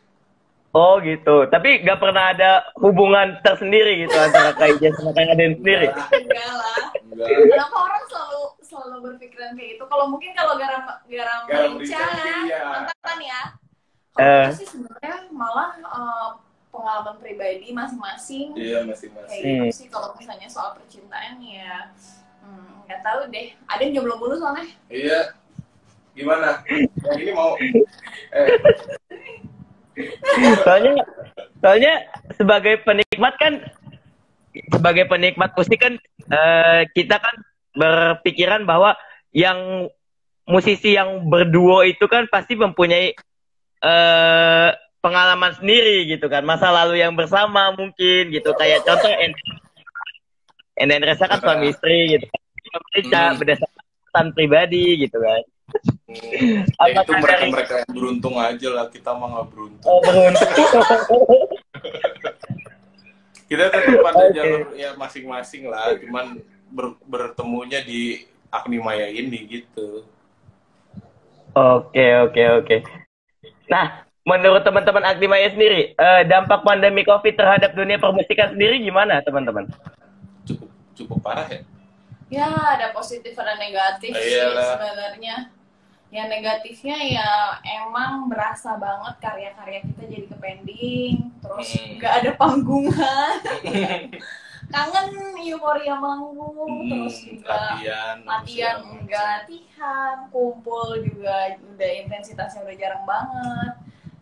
Oh gitu. Tapi nggak pernah ada hubungan tersendiri gitu antara Kak Ija sama Kak Aden sendiri. Enggak lah. Kenapa orang selalu berpikiran kayak gitu? Kalau garam merica, mantan ya. Kalau sih sebenarnya malah pengalaman pribadi masing-masing. Iya, masing-masing. Kayak gitu sih kalau misalnya soal percintaan ya. Nggak tahu deh. Ada yang jomblo mulu soalnya. Iya. Gimana? Yang ini mau soalnya sebagai penikmat musik kan, kita kan berpikiran bahwa yang musisi yang berduo itu kan pasti mempunyai pengalaman sendiri gitu kan, masa lalu yang bersama mungkin gitu, kayak contoh Enden Resa kan suami istri gitu, mereka berdasarkan pribadi gitu kan. Ya itu mereka yang beruntung aja lah, kita mah nggak beruntung. Oh, beruntung. Kita tetap pada jalur ya masing-masing lah, cuman bertemunya di Agnemaya ini gitu. Oke. Nah, menurut teman-teman Agnemaya sendiri, dampak pandemi COVID terhadap dunia permusikan sendiri gimana, teman-teman? Cukup parah ya. Ya, ada positif ada negatif sih sebenarnya. Yang negatifnya ya emang berasa banget karya-karya kita jadi kepending, terus nggak ada panggungan. kangen euforia manggung, terus juga latihan kumpul juga udah intensitasnya udah jarang banget.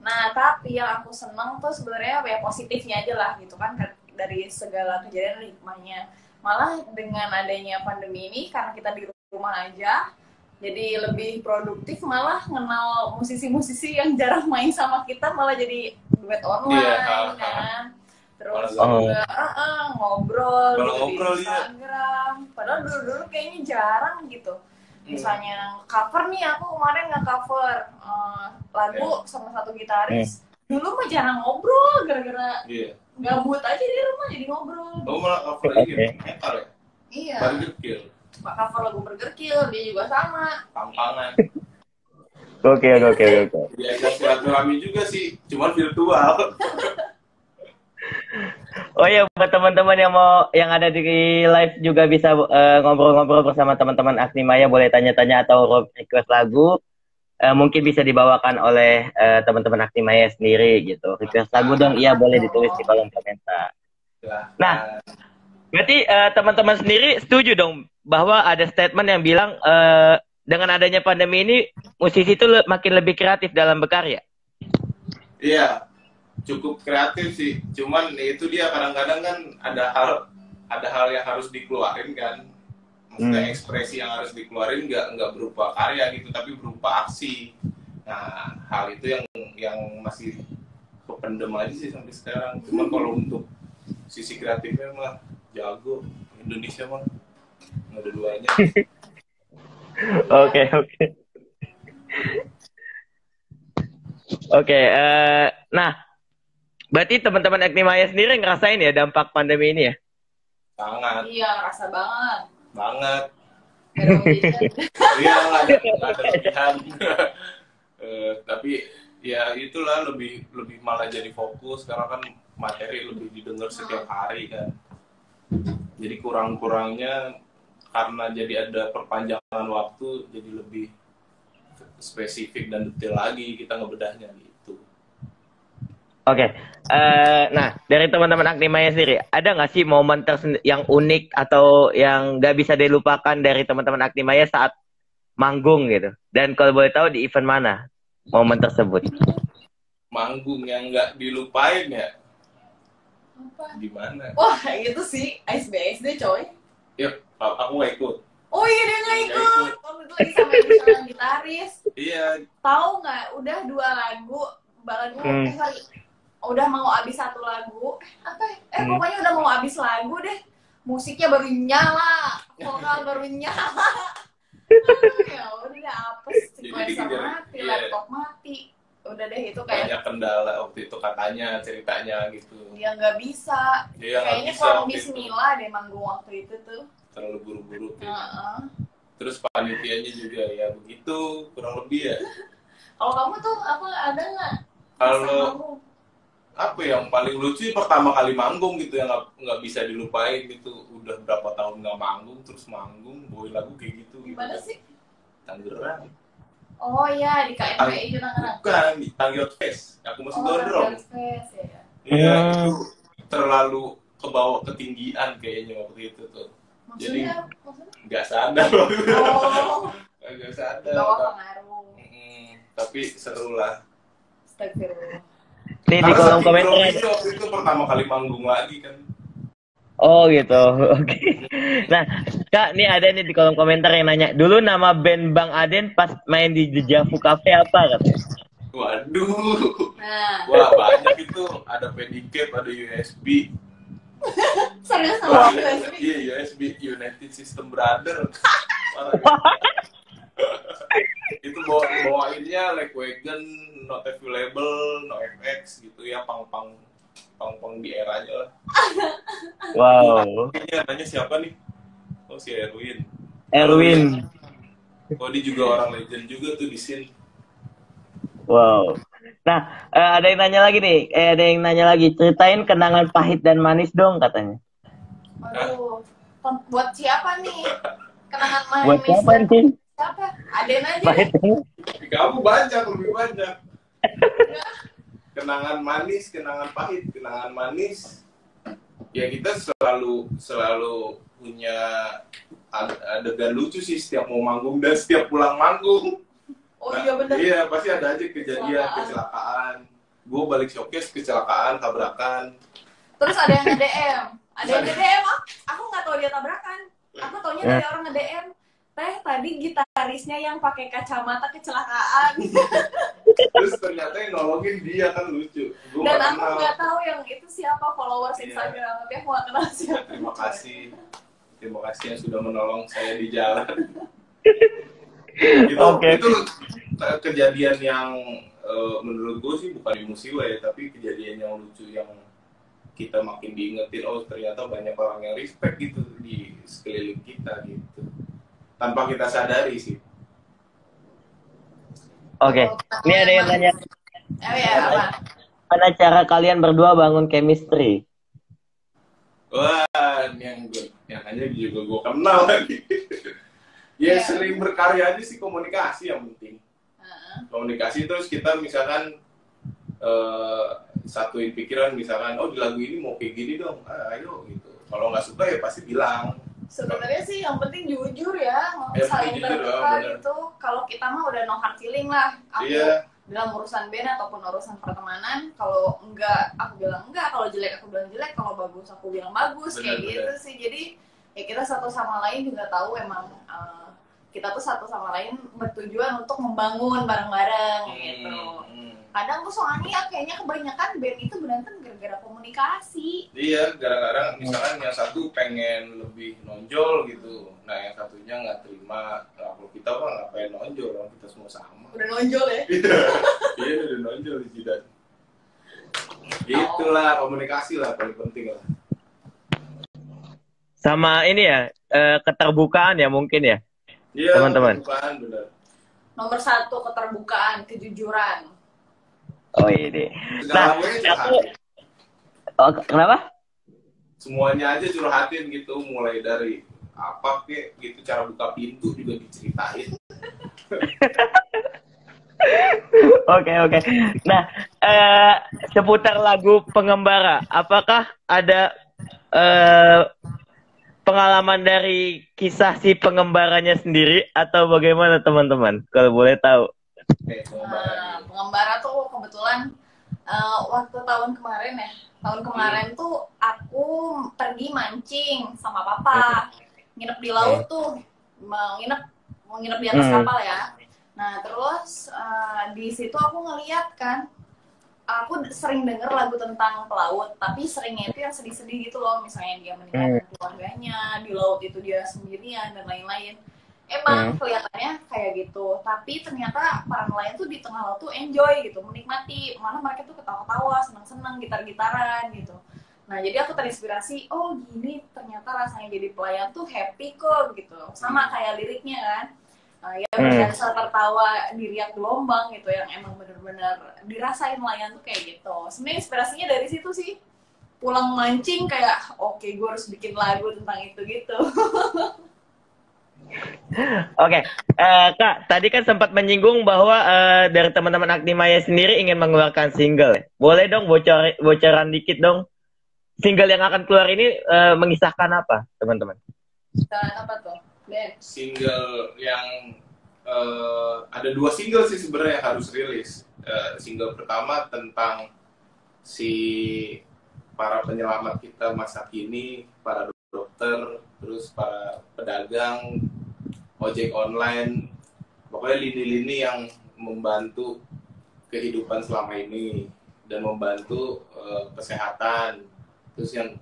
Nah tapi yang aku seneng tuh sebenarnya ya positifnya aja lah gitu kan, dari segala kejadian hikmahnya. Malah dengan adanya pandemi ini karena kita di rumah aja, jadi lebih produktif, malah kenal musisi-musisi yang jarang main sama kita, malah jadi duet online kan. Terus juga ngobrol di Instagram. Padahal dulu kayaknya jarang gitu. Misalnya cover nih, aku kemarin nge-cover lagu sama satu gitaris. Dulu mah jarang ngobrol, gara-gara gabut aja di rumah jadi ngobrol. Oh malah cover ini metal ya? Iya. Burger Kill. Cover lagu Burger Kill, dia juga sama. Pampangan. Oke. Diajak silaturahmi juga sih, cuman virtual. Oh ya, buat teman-teman yang ada di live juga bisa ngobrol-ngobrol bersama teman-teman Agni-Maya, boleh tanya-tanya atau request lagu, mungkin bisa dibawakan oleh teman-teman Agni-Maya sendiri gitu. Request lagu dong, iya boleh ditulis di kolom komentar. Nah, berarti teman-teman sendiri setuju dong bahwa ada statement yang bilang dengan adanya pandemi ini musisi itu makin lebih kreatif dalam berkarya. Iya. Cukup kreatif sih, cuman itu dia kadang-kadang kan ada hal yang harus dikeluarin kan, maksudnya ekspresi yang harus dikeluarin nggak berupa karya gitu, tapi berupa aksi. Nah hal itu yang masih kependem aja sih sampai sekarang. Cuman kalau untuk sisi kreatifnya mah jago, Indonesia mah nggak ada duanya. Oke, nah. Berarti teman-teman Agni-Maya sendiri ngerasain ya dampak pandemi ini ya? Sangat. Iya, ngerasa banget. Banget. Iya, nggak ada lebihan. Tapi ya itulah lebih malah jadi fokus karena kan materi lebih didengar setiap hari kan. Jadi kurang-kurangnya karena jadi ada perpanjangan waktu, jadi lebih spesifik dan detail lagi kita ngebedahnya gitu. Oke, nah dari teman-teman Agni-Maya sendiri, ada nggak sih momen yang unik atau yang nggak bisa dilupakan dari teman-teman Agni-Maya saat manggung gitu? Dan kalau boleh tahu di event mana momen tersebut? Manggung yang nggak dilupain ya? Apa? Gimana? Wah, itu sih ASBSD coy. Yuk, aku nggak ikut. Oh iya, dia nggak ikut. Waktu itu lagi sama misalnya gitaris. Iya. Tahu nggak? Udah 2 lagu, udah mau habis 1 lagu, pokoknya udah mau habis lagu deh, musiknya baru nyala, vokal baru nyala. Ya udah apes, sequencer mati, laptop mati, udah deh itu kayak banyak kendala waktu itu katanya ceritanya gitu. Ya nggak bisa, kayaknya kalau bismillah deh manggung waktu itu tuh. Terlalu buru-buru tuh. Terus panitianya juga ya begitu, kurang lebih ya. Kalau kamu tuh apa, ada nggak? Kalau apa yang paling lucu pertama kali manggung gitu yang nggak bisa dilupain gitu, udah berapa tahun nggak manggung terus manggung bawain lagu kayak gitu. Gimana sih? Tangerang. Oh iya di KMPI juga Tangerang. Bukan di Tangerang Fest. Aku masih gondrong. Ya. Iya itu terlalu kebawa ketinggian kayaknya waktu itu tuh. Maksudnya? Nggak sadar. Oh. Nggak sadar. Bawa pengaruh. Tapi seru lah. Nih di kolom komentar waktu itu pertama kali manggung lagi kan. Oh gitu, oke. Nah, Kak, nih ada nih di kolom komentar yang nanya, dulu nama band Bang Aden pas main di Javu Cafe apa katanya? Waduh, wah banyak itu, ada pedicab, ada USB. Serius sama USB? Iya, USB, United System Brother. Itu bawainnya like wagon, not available, no FX gitu ya, pang di eranya lah. Wow. Nanya siapa nih? Oh si Erwin. Oh dia juga orang legend juga tuh di scene. Wow. Nah, ada yang nanya lagi nih. Ada yang nanya lagi. Ceritain kenangan pahit dan manis dong katanya. Aduh, buat siapa nih? Kenangan manis. Buat siapa nih? Siapa? Aden aja. Pahit. Kamu banyak, lebih banyak. Kenangan manis, kenangan pahit, kenangan manis. ya kita selalu punya adegan lucu sih setiap mau manggung dan setiap pulang manggung. Oh iya bener. Iya, pasti ada aja kejadian kecelakaan. Gue balik showcase kecelakaan, tabrakan. Terus ada yang nge-DM. Ada yang nge-DM, aku nggak tahu dia tabrakan. Aku taunya dari orang nge-DM. Teh, tadi gitarisnya yang pakai kacamata kecelakaan. Terus ternyata yang nolongin dia, kan lucu. Dan aku nggak tahu yang itu siapa followers Instagram, tapi aku nggak kenal siapa. Terima kasih yang sudah menolong saya di jalan. Itu kejadian yang menurut gue sih bukan musiwa ya, tapi kejadian yang lucu yang kita makin diingetin, oh ternyata banyak orang yang respect gitu di sekeliling kita gitu, tanpa kita sadari sih. Oke, ini ada yang nanya. Apa? Gimana cara kalian berdua bangun chemistry? Wah, yang hanya juga gue kenal lagi. Ya sering berkarya aja sih, komunikasi yang penting. Komunikasi, terus kita misalkan satuin pikiran, misalkan oh di lagu ini mau kayak gini dong, ayo gitu. Kalau nggak suka ya pasti bilang. Sebenarnya sih yang penting jujur ya, mau saling terbuka gitu. Kalau kita mah udah no hard feeling lah. Aku dalam urusan band ataupun urusan pertemanan, kalau enggak aku bilang enggak, kalau jelek aku bilang jelek, kalau bagus aku bilang bagus, kayak gitu sih. Jadi ya kita satu sama lain juga tahu emang kita tuh satu sama lain bertujuan untuk membangun bareng-bareng gitu. Kadang tuh soalnya ya kayaknya kebanyakan band itu berantem gara-gara komunikasi. Iya, gara-gara misalkan yang satu pengen lebih nonjol gitu, nah yang satunya nggak terima. Nah, kalau kita mah ngapain nonjol, orang kita semua sama. Udah nonjol ya? Iya, udah nonjol di jidat. Itulah komunikasi lah paling penting lah. Sama ini ya, keterbukaan ya mungkin ya. Iya, teman-teman. Keterbukaan benar. Nomor 1 keterbukaan, kejujuran. Oh iya deh. Nah, kenapa? Semuanya aja curhatin gitu, mulai dari apa kek gitu, cara buka pintu juga diceritain. Oke. Nah, seputar lagu Pengembara, apakah ada pengalaman dari kisah si pengembaranya sendiri atau bagaimana teman-teman? Kalau boleh tahu. Pengembara tuh kebetulan waktu tahun kemarin tuh aku pergi mancing sama papa, nginep di laut tuh, mau nginep di atas kapal ya. Nah terus di situ aku ngeliat kan, aku sering denger lagu tentang pelaut, tapi seringnya itu yang sedih-sedih gitu loh, misalnya dia meninggalkan keluarganya, di laut itu dia sendirian dan lain-lain. Emang kelihatannya kayak gitu, tapi ternyata para nelayan tuh di tengah laut tuh enjoy gitu, menikmati, malah mereka tuh ketawa-ketawa, senang-senang, gitar-gitaran gitu. Nah jadi aku terinspirasi, oh gini ternyata rasanya jadi pelayan tuh happy kok gitu, sama kayak liriknya kan. Ya berdansa tertawa di riak gelombang gitu, yang emang bener-bener dirasain nelayan tuh kayak gitu. Sebenarnya inspirasinya dari situ sih, pulang mancing kayak oke, gue harus bikin lagu tentang itu gitu. Oke, Kak, tadi kan sempat menyinggung bahwa dari teman-teman Agnemaya sendiri ingin mengeluarkan single. Boleh dong bocoran dikit dong. Single yang akan keluar ini mengisahkan apa, teman-teman? Apa tuh? Ben. Single yang ada 2 single sih sebenarnya yang harus rilis. Single pertama tentang si para penyelamat kita masa kini, para dokter, terus para pedagang, ojek online, pokoknya lini-lini yang membantu kehidupan selama ini dan membantu kesehatan. Terus yang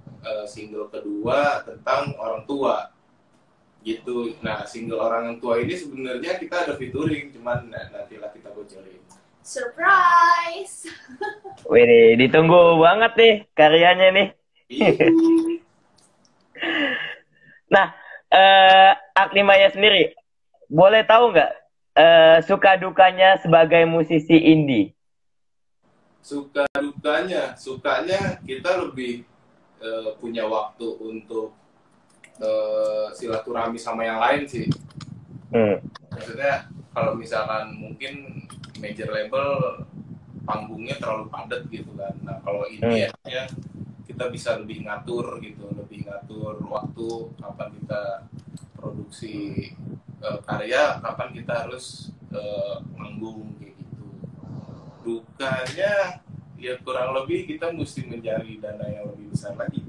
single kedua tentang orang tua gitu. Nah single orang tua ini sebenarnya kita ada featuring, cuman nantilah kita bocorin. Surprise. Wih, ditunggu banget nih karyanya nih. Nah, Agnemaya sendiri, boleh tahu nggak suka dukanya sebagai musisi indie? Suka dukanya, sukanya kita lebih punya waktu untuk silaturahmi sama yang lain sih. Maksudnya kalau misalkan mungkin major label panggungnya terlalu padat gitu kan. Nah kalau ini ya kita bisa lebih ngatur gitu, lebih ngatur waktu, kapan kita produksi karya, kapan kita harus manggung kayak gitu. Dukanya ya kurang lebih kita mesti mencari dana yang lebih besar lagi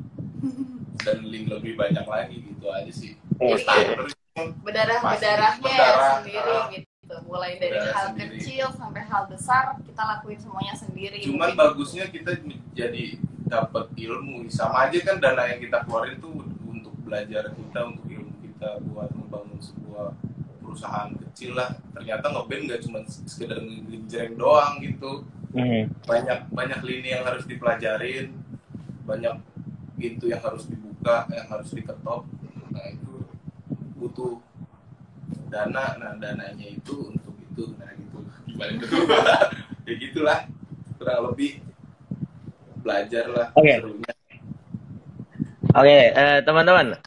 dan link lebih banyak lagi gitu aja sih. Berdarahnya sendiri gitu, mulai dari hal sendiri. kecil sampai hal besar kita lakuin semuanya sendiri. Cuman bagusnya kita jadi dapat ilmu, sama aja kan dana yang kita keluarin tuh untuk belajar kita, untuk ilmu kita buat membangun sebuah perusahaan kecil lah. Ternyata ngeband nggak cuma sekedar ngejreng doang gitu. Banyak lini yang harus dipelajarin, banyak pintu yang harus dibuka, yang harus diketok. Nah itu butuh dana, nah dananya itu untuk itu, nah gitu gimana itu ya gitulah kurang lebih belajar lah. Serunya. Oke, teman-teman,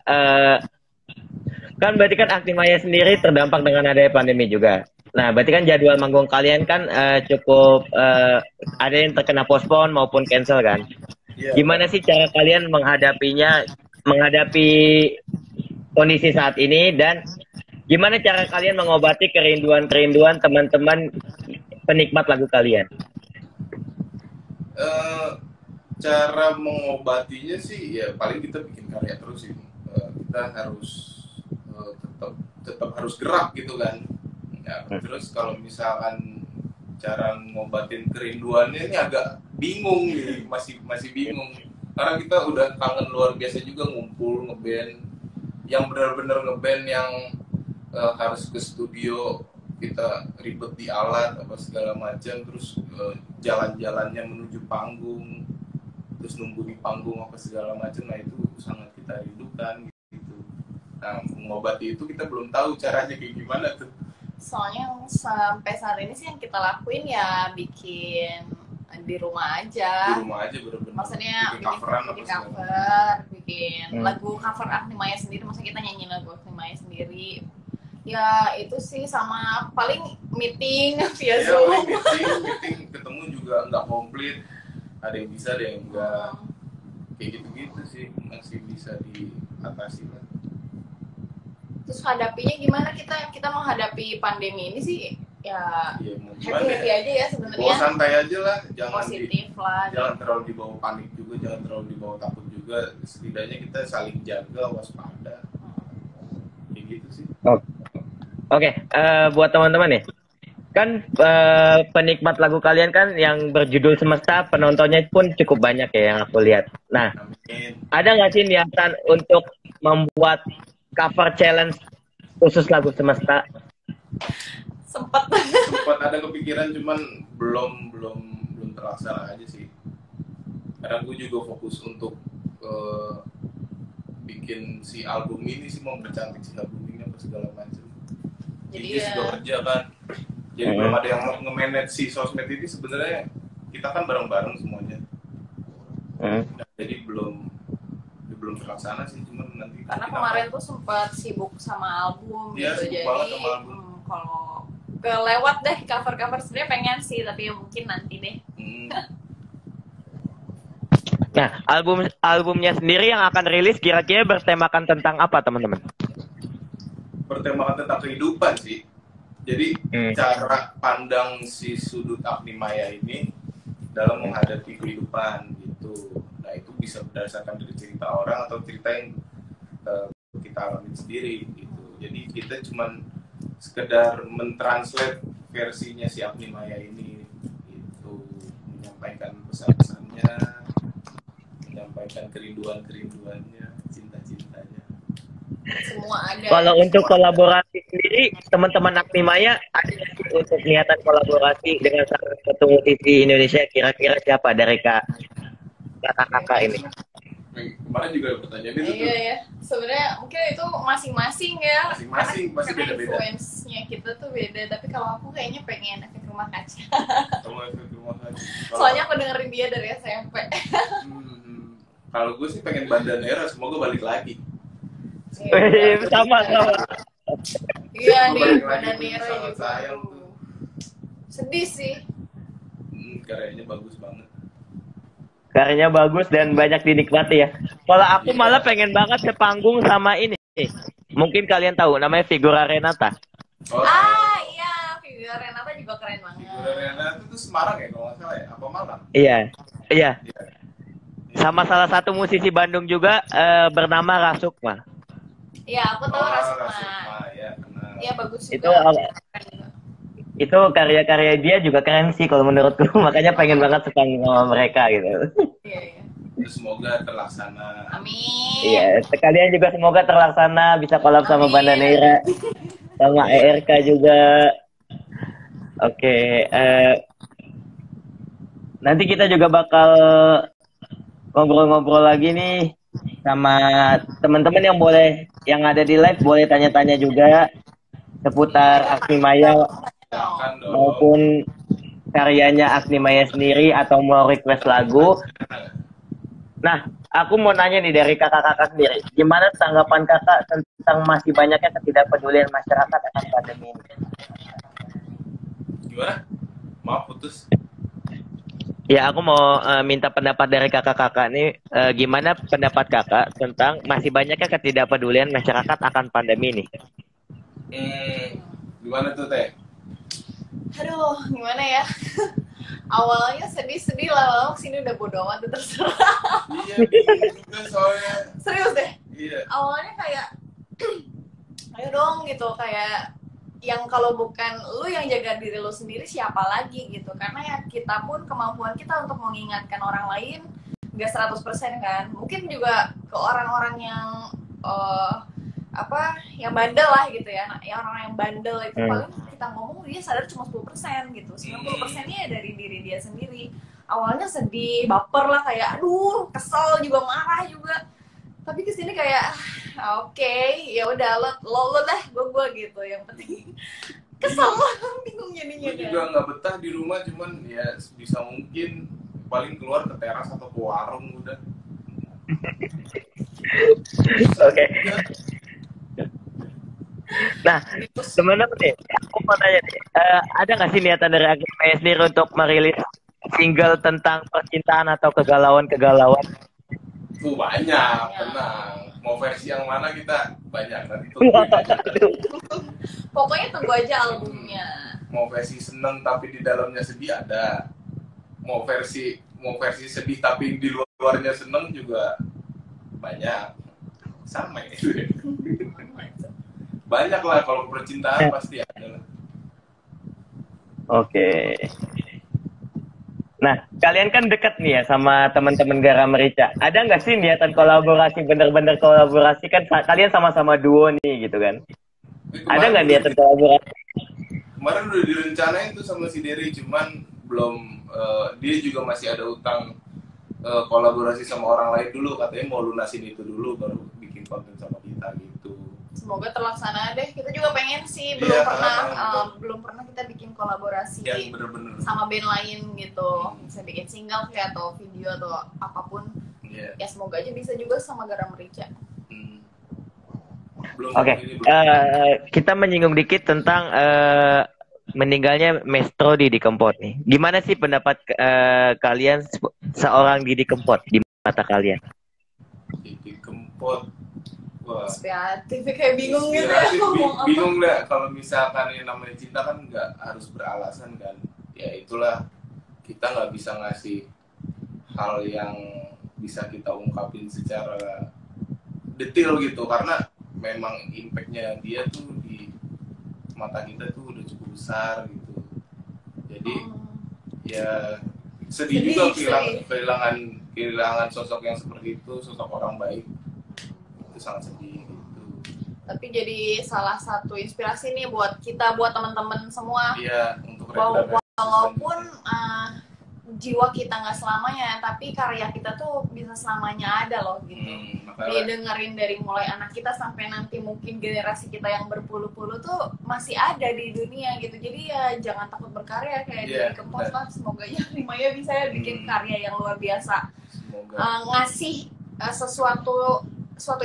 kan berarti kan Actimaya sendiri terdampak dengan adanya pandemi juga. Nah, berarti kan jadwal manggung kalian kan cukup ada yang terkena postpone maupun cancel kan? Yeah. Gimana sih cara kalian menghadapi kondisi saat ini, dan gimana cara kalian mengobati kerinduan teman-teman penikmat lagu kalian? Cara mengobatinya sih ya paling kita bikin karya terus sih. Kita harus tetap harus gerak gitu kan. Ya, terus kalau misalkan cara ngobatin kerinduannya ini agak bingung nih, masih bingung. Karena kita udah kangen luar biasa juga ngumpul ngeband, yang benar-benar ngeband yang harus ke studio, kita ribet di alat apa segala macam, terus jalan-jalannya menuju panggung, terus nunggu di panggung apa segala macam. Nah itu sangat kita rindukan gitu. Nah mengobati itu kita belum tahu caranya kayak gimana tuh. Soalnya Sampai saat ini sih yang kita lakuin ya bikin di rumah aja. Di rumah aja bener-bener. Maksudnya bikin lagu cover Actimaya sendiri. Maksudnya kita nyanyiin lagu Actimaya sendiri. Ya itu sih, sama paling meeting via Zoom. Meeting ketemu juga nggak komplit. Ada yang bisa, ada yang enggak. Kayak gitu-gitu sih masih bisa diatasi lah. Terus hadapinya gimana, kita menghadapi pandemi ini sih ya happy aja ya sebenarnya. Bawa santai aja lah, jangan terlalu dibawa panik juga, jangan terlalu dibawa takut juga. Setidaknya kita saling jaga, waspada. Kayak gitu sih. Oke, buat teman-teman nih, kan penikmat lagu kalian kan yang berjudul Semesta, penontonnya pun cukup banyak ya yang aku lihat. Nah, ada nggak sih niatan untuk membuat cover challenge khusus lagu Semesta? Sempat ada kepikiran, cuman belum terlaksana aja sih. Karena gue juga fokus untuk bikin si album ini sih, mau bercantik si album ini apa segala macam. Jadi juga kerja kan. Jadi belum ada yang nge-manage si sosmed ini. Sebenarnya kita kan bareng-bareng semuanya. Nah, jadi belum terlaksana sih, cuma nanti. Karena kemarin tuh sempat sibuk sama album ya, gitu, jadi sama album. Kalau kelewat deh cover sebenarnya pengen sih, tapi ya mungkin nanti deh. Nah, albumnya sendiri yang akan rilis kira-kira bertemakan tentang apa, teman-teman? Bertemakan tentang kehidupan sih. Jadi cara pandang si sudut Actimaya ini dalam menghadapi kehidupan gitu. Nah itu bisa berdasarkan dari cerita orang atau cerita yang kita alami sendiri gitu. Jadi kita cuman sekedar mentranslate versinya si Actimaya ini gitu, menyampaikan pesan-pesannya, menyampaikan kerinduannya, cinta-cintanya. Semua ada. Kalau untuk kolaborasi sendiri, teman-teman Actimaya ada untuk niatan kolaborasi dengan salah satu musisi Indonesia, kira-kira siapa dari kakak-kakak ini? Kemarin juga ada pertanyaan itu. Iya ya, sebenarnya mungkin itu masing-masing ya. Masing-masing pasti beda-beda. Influence-nya kita tuh beda, tapi kalau aku kayaknya pengen Efek Rumah Kaca. Efek Rumah Kaca. Soalnya aku dengerin dia dari SMP. Kalau gue sih pengen Bandanera, semoga balik lagi. Sama. Iya nih, Bandanera juga. Sedih sih. Karyanya bagus banget. Karyanya bagus dan banyak dinikmati ya. Kalau aku malah pengen banget ke panggung sama ini. Mungkin kalian tahu namanya Figura Renata. Oh, Iya, Figura Renata juga keren banget. Figura Renata itu Semarang ya kalau nggak salah ya? Apa Malang? Iya. Iya. Sama salah satu musisi Bandung juga bernama Rasukma. Iya, aku tahu Rasukma. Ya, kenal. Iya, bagus juga. Itu itu karya-karya dia juga keren sih kalau menurutku. Makanya pengen banget sepanggung sama mereka gitu. Iya. Terus semoga terlaksana. Amin. Iya, sekalian juga semoga terlaksana bisa collab sama Banda Neira sama ERK juga. Oke, nanti kita juga bakal ngobrol-ngobrol lagi nih sama teman-teman yang ada di live boleh tanya-tanya juga seputar Agni Maya maupun karyanya Agni Maya sendiri atau mau request lagu. Nah, aku mau nanya nih dari kakak-kakak sendiri, gimana tanggapan kakak tentang masih banyaknya ketidakpedulian masyarakat akan pandemi ini? Gimana? Maaf putus. Ya, aku mau minta pendapat dari kakak-kakak nih, gimana pendapat kakak tentang masih banyaknya ketidakpedulian masyarakat akan pandemi ini? Gimana tuh Teh? Aduh, gimana ya? Awalnya sedih-sedih lah, kesini udah bodo amat, udah terserah. Iya, bingung juga soalnya. Serius deh. Iya. Awalnya kayak, ayo dong gitu, kayak yang kalau bukan lu yang jaga diri lu sendiri siapa lagi gitu. Karena ya kita pun kemampuan kita untuk mengingatkan orang lain gak 100% kan. Mungkin juga ke orang-orang yang yang bandel lah gitu ya. Nah, yang orang yang bandel itu paling kita ngomong dia sadar cuma 10% gitu. 90%-nya dari diri dia sendiri. Awalnya sedih, baper lah kayak aduh, kesel juga, marah juga. Tapi kesini kayak oke, ya udah lo dah, gue gitu. Yang penting kesel, bingung jadinya. Gue juga nggak betah di rumah, cuman ya bisa mungkin paling keluar ke teras atau ke warung udah. Oke. Nah, teman-teman nih, aku mau tanya nih, ada nggak sih niatan dari Agni Maya sendiri untuk merilis single tentang percintaan atau kegalauan-kegalauan? Banyak, tenang. Mau versi yang mana kita banyak, nanti tungguin aja. Pokoknya tunggu aja albumnya. Mau versi seneng tapi di dalamnya sedih ada. Mau versi sedih tapi di luarnya seneng juga banyak. Sama itu ya. Banyak lah, kalau percintaan pasti ada lah. Oke. Nah, kalian kan dekat nih ya sama teman-teman Garam Merica. Ada nggak sih niatan kolaborasi, bener-bener kolaborasi kan kalian sama-sama duo nih gitu kan? Ada nggak niatan kolaborasi? Kemarin udah direncanain tuh sama si Dery, cuman belum. Dia juga masih ada utang kolaborasi sama orang lain dulu, katanya mau lunasin itu dulu baru bikin konten sama kita gitu. Semoga terlaksana deh. Kita juga pengen sih, belum pernah kita bikin kolaborasi yang bener-bener sama band lain gitu. Bisa bikin single kayak atau video atau apapun. Ya semoga aja bisa juga sama Garam Merica. Oke. Kita menyinggung dikit tentang meninggalnya Maestro Didi Kempot nih. Gimana sih pendapat kalian seorang Didi Kempot di mata kalian? Didi Kempot, wah. Inspiratif, kayak bingung gitu ya. Bingung nggak kalau misalkan yang namanya cinta kan nggak harus beralasan kan. Ya itulah, kita nggak bisa ngasih hal yang bisa kita ungkapin secara detail gitu, karena memang impactnya dia tuh di mata kita tuh udah cukup besar gitu. Jadi ya sedih juga kehilangan sosok yang seperti itu, sosok orang baik. Itu sangat sedih gitu. Tapi jadi salah satu inspirasi nih buat kita, buat teman-teman semua. Iya, untuk walaupun jiwa kita nggak selamanya, tapi karya kita tuh bisa selamanya ada loh gitu. Didengerin dari mulai anak kita sampai nanti mungkin generasi kita yang berpuluh-puluh tuh masih ada di dunia gitu. Jadi ya jangan takut berkarya kayak Didi Kempot lah. Semoga ya Maya bisa ya bikin karya yang luar biasa. Ngasih suatu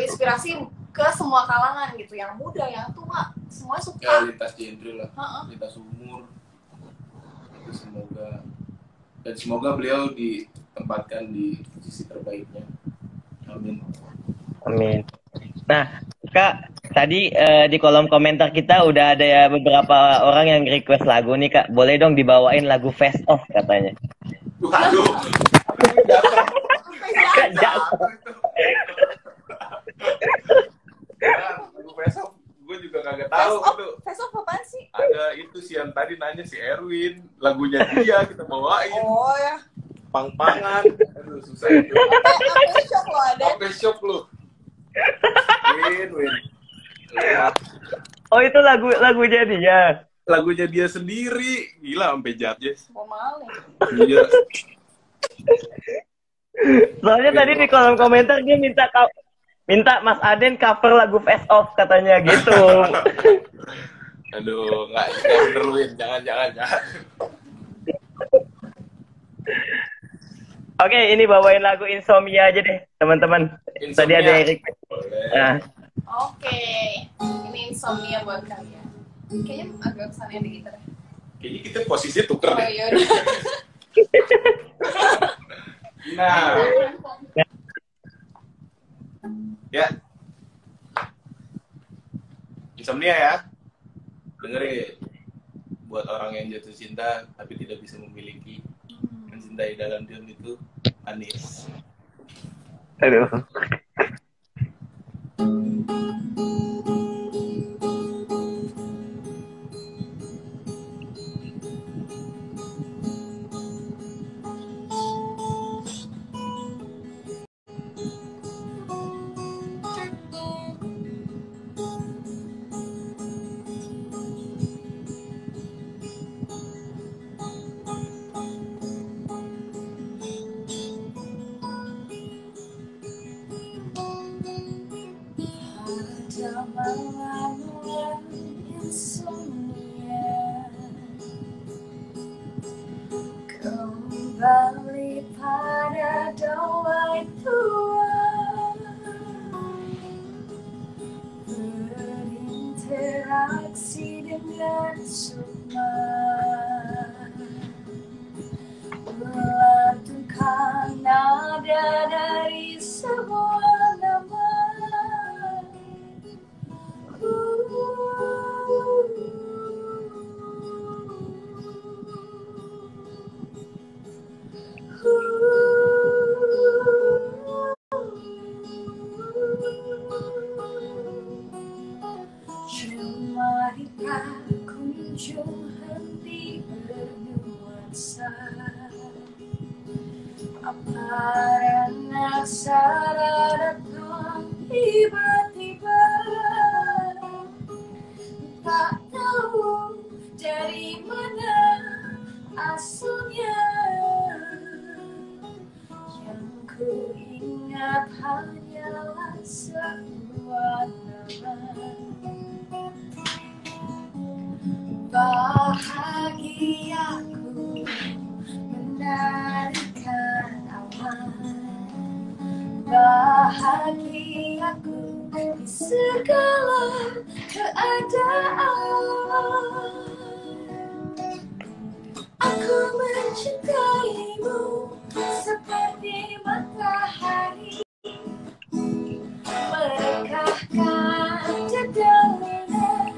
inspirasi ke semua kalangan gitu, yang muda, yang tua, semua suka. Ya, lintas genre lah, lintas umur. Itu semoga beliau tempatkan di sisi terbaiknya. Amin. Amin. Nah, Kak, tadi di kolom komentar kita udah ada ya beberapa orang yang request lagu nih, Kak. Boleh dong dibawain lagu Face Off katanya. Waduh. Jatuh. Lagu Face Off gue juga kagak tahu itu. Face off apaan sih? Ada itu sih yang tadi nanya si Erwin, lagunya dia kita bawain. Oh ya. Pang-pangan. Aduh, susah itu. Apa shock lo ada? Apa shock lu? Win. Oh, itu lagunya dia. Lagunya dia sendiri. Gila sampai judges. Oh malu. Iya. Soalnya tadi di kolom komentar dia minta Mas Aden cover lagu Face Off katanya gitu. Aduh, nggak bener Win. Jangan. Oke, ini bawain lagu Insomnia aja deh, teman-teman. Tadi ada yang request. Nah, Oke. Ini Insomnia buat kalian. Kayaknya agak kesana di gitar. Kayaknya kita posisinya tuker Oh deh. iya udah. Nah, ya. Insomnia ya. Dengerin. Buat orang yang jatuh cinta tapi tidak bisa memiliki, mencintai dalam diam itu Anis. aduh. Ada malam yang insomnia, kembali pada doa tua, berinteraksi dengan semua, melantunkan nada dari semua nama. Cuma di kunjung henti bernuansa, apa sadar datang tiba-tiba, tak tahu dari mana asalnya, yang ku ingat hanyalah sebuah nama. Bahagiaku menarikan awan, bahagiaku di segala keadaan. Aku mencintaimu seperti matahari, merekahkan dedaunan,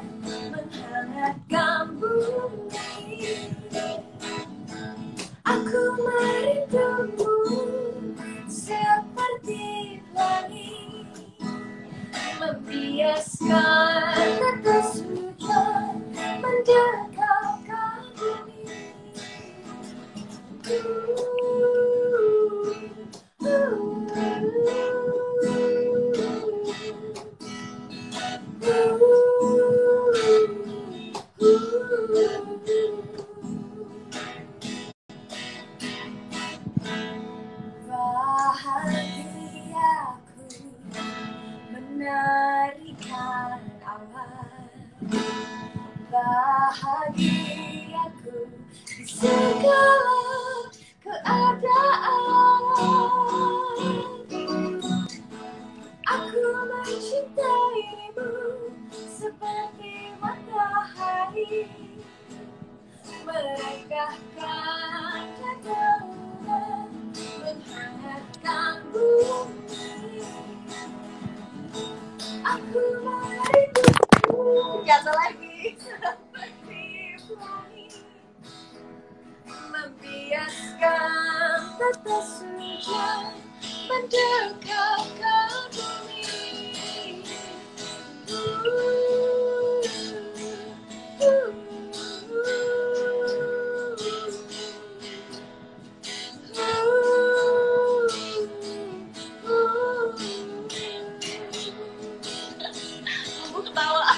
menghangatkan bumi. Aku merindumu seperti langit, membiaskan tetes hujan mendekatkan bumi. Bahagiaku menarikan awan, bahagiaku di segala keadaan. Aku mencintaimu seperti matahari, merekahkan dedaunan, mendekat ke bumi. Aku ketawa.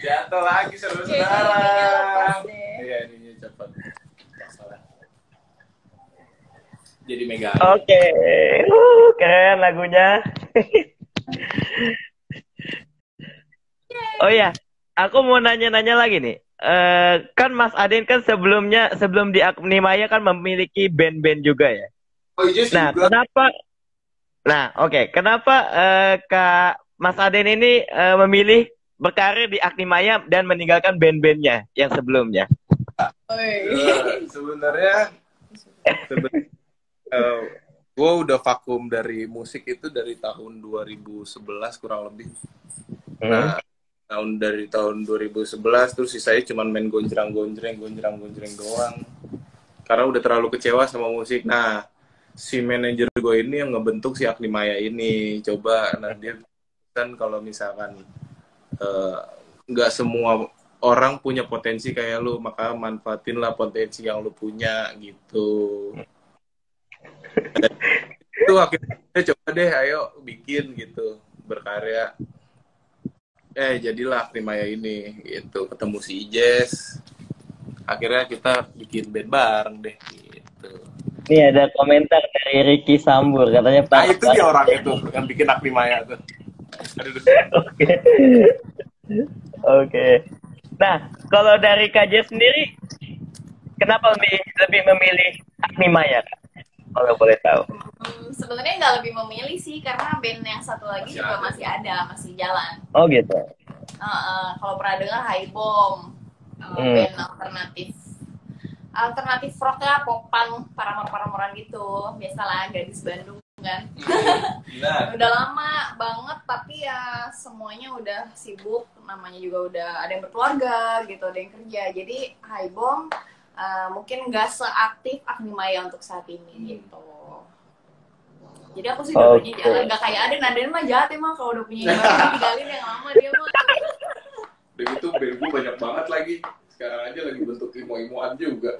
Jatuh lagi saudara-saudara. Kayaknya lepas deh. Iya, ininya cepat. Salah. Jadi megang. Oke. Keren lagunya. Oh iya, aku mau nanya-nanya lagi nih. Kan Mas Aden kan sebelum di Agni-Maya kan memiliki band-band juga ya. Oh iya Nah, juga. kenapa? Nah, oke, kenapa Kak Mas Aden ini memilih berkarir di Agni-Maya dan meninggalkan band-bandnya yang sebelumnya? Sebenarnya gue udah vakum dari musik itu dari tahun 2011 kurang lebih. Nah, dari tahun 2011 terus sisanya cuma main gonjreng-gonjreng doang. Karena udah terlalu kecewa sama musik. Nah, si manajer gue ini yang ngebentuk si Agni-Maya ini. Coba, nah dia kan kalau misalkan nggak semua orang punya potensi kayak lu, maka manfaatin lah potensi yang lu punya gitu. Itu akhirnya coba deh, ayo bikin gitu, berkarya. Jadilah Agni-Maya ini gitu, ketemu si Ijes. Akhirnya kita bikin band bareng deh gitu. Ini ada komentar dari Ricky Sambur katanya Nah, itu dia orang itu yang bikin Agni-Maya tuh. Oke. Oke. Nah, kalau dari KJ sendiri, kenapa lebih memilih Agni-Maya, Kak? Kalau boleh tahu. Sebenarnya nggak lebih memilih sih, karena band yang satu lagi juga masih ada, masih jalan. Oh gitu. Kalau pernah dengar Haibom, band alternatif rock lah, popan, paramor-paramoran gitu. Biasalah gadis Bandung kan. Udah lama banget, tapi ya semuanya udah sibuk, namanya juga udah ada yang berkeluarga gitu, ada yang kerja. Jadi Haibom mungkin nggak seaktif Agni-Maya untuk saat ini gitu. Jadi aku sih dua-duanya jalan, nggak kayak Aden mah jahat emang kalau udah punya yang baru tinggalin yang lama dia mah. Udah gitu band gue banyak banget lagi. Sekarang aja lagi bentuk imo-imoan juga.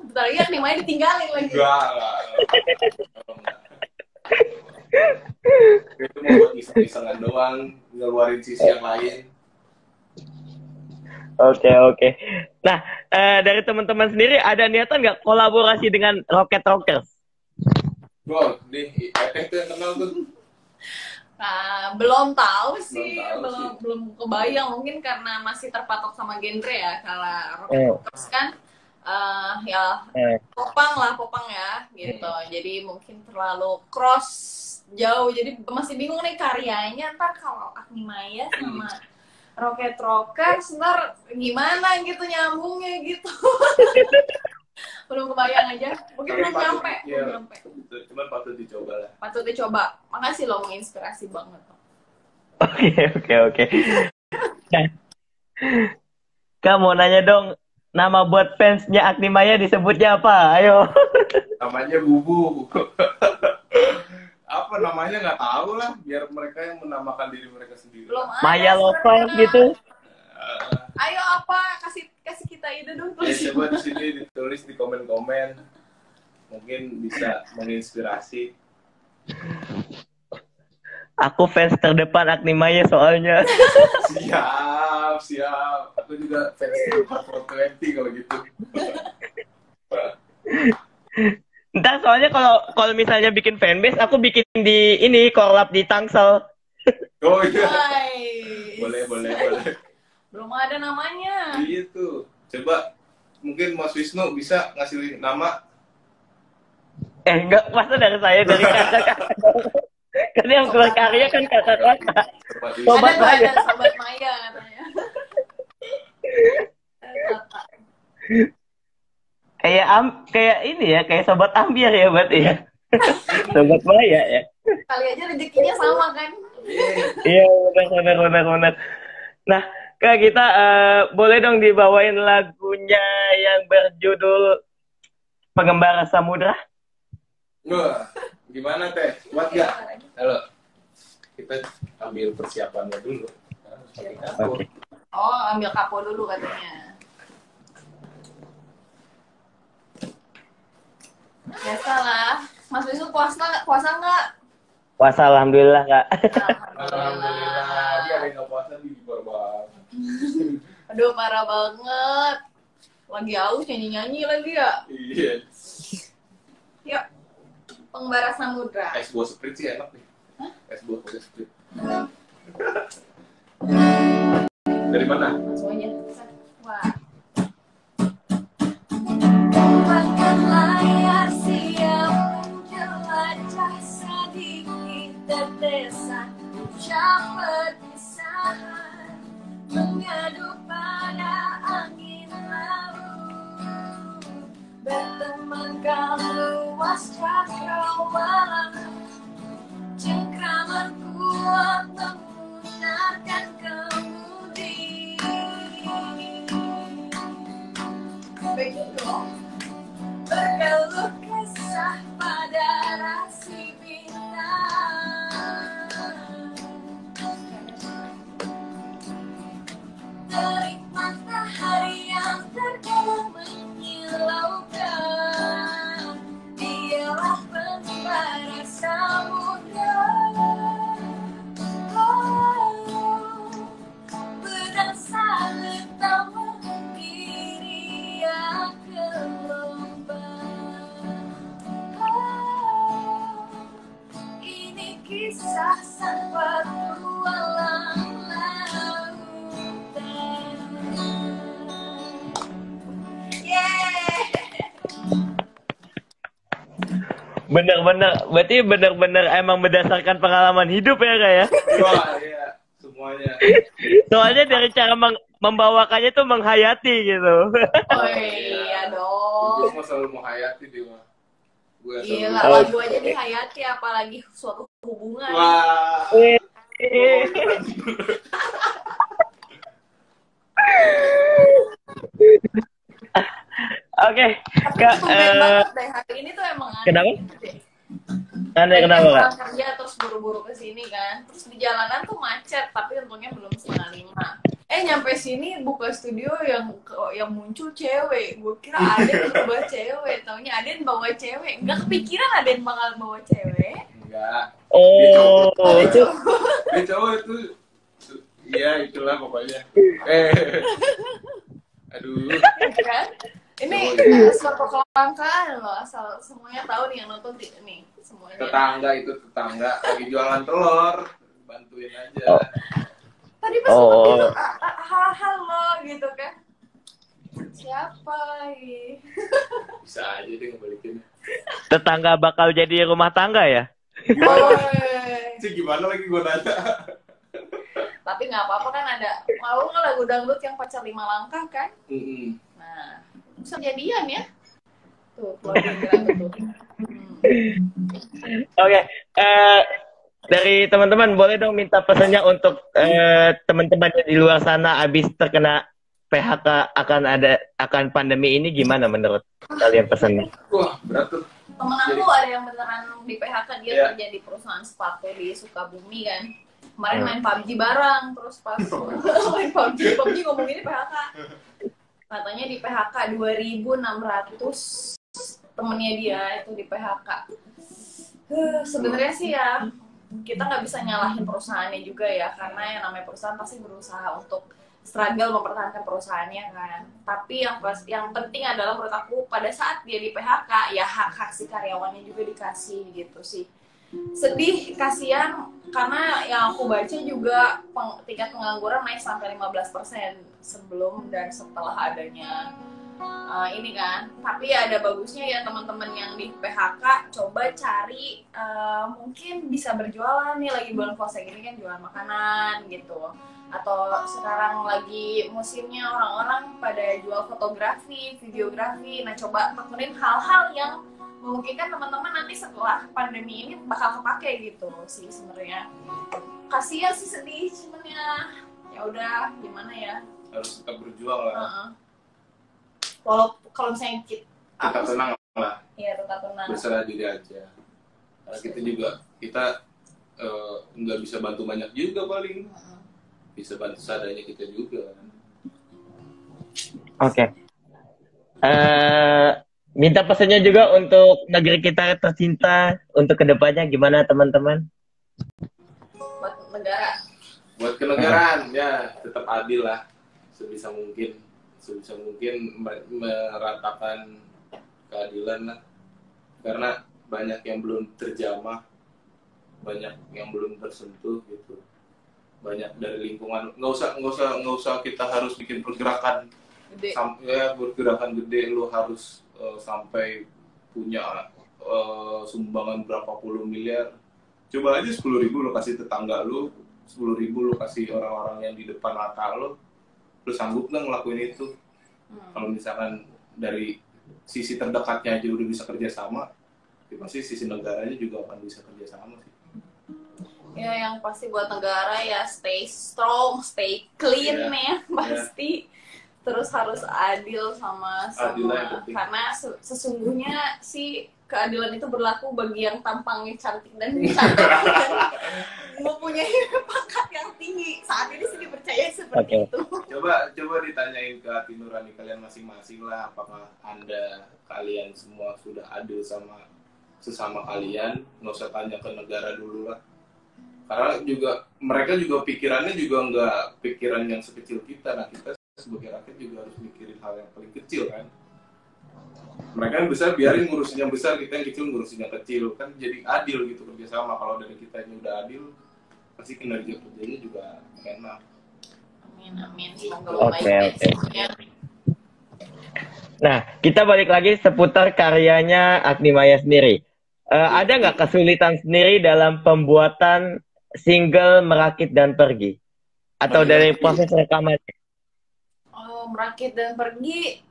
Bentar lagi Agni-Maya ditinggalin lagi. Enggak. Itu mau buat iseng-isengan doang, ngeluarin sisi yang lain. Oke. Nah, dari teman-teman sendiri ada niatan nggak kolaborasi dengan Rocket Rockers? Gol, nih, Eteh tuh yang kenal tuh. Nah, belum tahu sih, belum kebayang, mungkin karena masih terpatok sama genre ya. Kalau Rocket Rockers kan popang ya gitu. Jadi mungkin terlalu cross jauh. Jadi masih bingung nih karyanya. Ntar kalau Agni-Maya sama Rocket Rockers ntar gimana gitu nyambungnya gitu. Belum kebayang aja. Mungkin belum nyampe. Cuman patut dicoba lah. Patut dicoba. Makasih lo, menginspirasi banget. Oke. Nah, Kak mau nanya dong, nama buat fansnya Agni-Maya disebutnya apa? Ayo. Namanya Bubu. Apa namanya nggak tahu lah, biar mereka yang menamakan diri mereka sendiri. Belum ada. Maya Lovers gitu. Ayo apa? Kasih kita ide dong. Coba di sini ditulis di komen-komen. Mungkin bisa menginspirasi. Aku fans terdepan Agni-Maya soalnya. Siap. Aku juga fans Hard 420 kalau gitu. Entah, soalnya kalau misalnya bikin fanbase, aku bikin di ini collab di Tangsel. Oh iya. Nice. Boleh. Belum ada namanya. Gitu. Coba mungkin Mas Wisnu bisa ngasih nama. Enggak, masa dari saya, dari kakak. Kan yang berkarya kan kakak-kakak. Sobat Maya. Ada Sobat Maya katanya. kayak ini ya, kayak sobat ambiar ya berarti ya. Sobat Maya ya. Kali aja rezekinya sama kan. Iya, benar. Nah, Kak, kita boleh dong dibawain lagunya yang berjudul Pengembara Samudra? Wah, gimana Teh? Kuat gak? Halo. Kita ambil persiapannya dulu. Oke. Oh, ambil kapo dulu katanya. Biasalah. Mas Wisnu puasa nggak? Puasa, alhamdulillah, Kak. Alhamdulillah. Dia ada yang nggak puasa di korban. Aduh, parah banget. Lagi aus nyanyi-nyanyi lagi ya. Iya. Yuk, Pengembara Samudra. Es buah sprite sih enak nih. Hah? Es buah pakai sprite. Dari mana? Langsung aja. Wah. Makan layar siap menjelajah sedikit tetesan ucap perpisahan mengadu pada angin laut berteman kau luas cakrawala cengkraman kuat memunarkan kemudi. Begitu. Berkeluh kesah pada rasi bintang terik matahari yang terkadang menyilaukan dialah pengembara samudra. Berdasar letang mengiringi ke ini kisah sang petualang lautan. Berarti bener-bener emang berdasarkan pengalaman hidup ya, Kak ya? Wah, iya. Semuanya. Soalnya dari cara membawakannya tuh menghayati gitu. Oh iya dong. Gue mau selalu menghayati dia mah. Gue Gila, selalu. lagu aja dihayati apalagi suatu hubungan. Wah. Oke, Kak. Tumben banget deh, hari ini tuh emang aneh Kenapa? gitu deh. Kenapa, Kak? Pulang kerja terus buru-buru ke sini kan. Terus di jalanan tuh macet, tapi untungnya belum 4:30. Nyampe sini buka studio yang muncul cewek. Gue kira Aden bawa cewek, taunya Aden bawa cewek. Enggak kepikiran Aden bakal bawa cewek. Enggak. Oh, itu Dia cowok itu. Iya, itulah pokoknya. Aduh. Kan? Ini suatu kelangkaan loh, asal semuanya tahu nih yang nonton nih semuanya. Tetangga lagi jualan telur. Bantuin aja. Tadi pas itu halo gitu kan. Siapa ini? Bisa aja dia ngebalikin. tetangga bakal jadi rumah tangga ya? Woi. Sih gimana lagi gue nanya. Tapi nggak apa-apa kan ada. Mau nggak lagu dangdut yang pacar 5 langkah kan? Nah, bisa jadian ya. Tuh, keluarga tuh. Oke, dari teman-teman boleh dong minta pesannya untuk teman-teman yang di luar sana abis terkena PHK akan pandemi ini gimana menurut kalian pesannya? Wah, berat tuh. Temen aku ada yang beneran di PHK, dia kerja di perusahaan sepatu di Sukabumi kan. Kemarin main PUBG bareng, terus pas main PUBG ngomongin PHK. Katanya di PHK 2.600 temennya dia itu di PHK. Sebenarnya sih ya kita nggak bisa nyalahin perusahaannya juga ya, karena yang namanya perusahaan pasti berusaha untuk struggle mempertahankan perusahaannya kan. Tapi yang penting adalah menurut aku pada saat dia di PHK ya hak-hak si karyawannya juga dikasih gitu sih. Sedih, kasihan, karena yang aku baca juga tingkat pengangguran naik sampai 15% sebelum dan setelah adanya ini kan. Tapi ada bagusnya ya teman-teman yang di PHK coba cari mungkin bisa berjualan nih, lagi bulan puasa gini kan jualan makanan gitu. atau sekarang lagi musimnya orang-orang pada jual fotografi, videografi. Nah, coba tekunin hal-hal yang memungkinkan teman-teman nanti setelah pandemi ini bakal kepake gitu sih sebenarnya. Kasihan sih, sedih, cuman ya udah gimana ya. Harus tetap berjuang lah. Kalau misalnya Tetap tenang lah. Iya, tetap tenang. Berserah diri aja. Karena kita nggak bisa bantu banyak juga paling. Bisa bantu seadanya kita juga. Oke. Minta pesannya juga untuk negeri kita tercinta untuk kedepannya gimana teman-teman? Buat negara. Buat kenegaraan ya tetap adil lah sebisa mungkin meratakan keadilan lah, karena banyak yang belum terjamah, banyak yang belum tersentuh gitu, banyak dari lingkungan. Nggak usah kita harus bikin pergerakan Gede. Pergerakan gede. Lu harus sampai punya sumbangan berapa puluh miliar. Coba aja 10.000 lu kasih tetangga lu, 10.000 lu kasih orang-orang yang di depan mata lu sanggup nggak ngelakuin itu? Kalau misalkan dari sisi terdekatnya aja udah bisa kerja sama, ya pasti sisi negaranya juga akan bisa kerja sama sih. Ya, yang pasti buat negara ya stay strong, stay clean ya pasti. Terus harus adil sama karena sesungguhnya sih keadilan itu berlaku bagi yang tampangnya cantik dan cantik dan mempunyai pangkat yang tinggi. Saat ini sih dipercaya seperti itu. Coba ditanyain ke hati nurani kalian masing-masing lah, apakah kalian semua sudah adil sama sesama kalian? Nggak usah tanya ke negara dulu lah. Karena mereka juga pikirannya juga nggak pikiran yang sekecil kita. Nah, kita sebagai rakyat juga harus mikirin hal yang paling kecil kan. Mereka yang besar biarin ngurusin yang besar, kita yang kecil ngurusin yang kecil, kan jadi adil gitu kerjasama. Kalau dari kita ini udah adil, pasti kinerja kerjanya juga enak. Amin. Semoga baik semuanya. Nah, kita balik lagi seputar karyanya Agni Maya sendiri. Ada nggak kesulitan sendiri dalam pembuatan single Merakit dan Pergi? Atau dari proses rekamannya? Merakit dan Pergi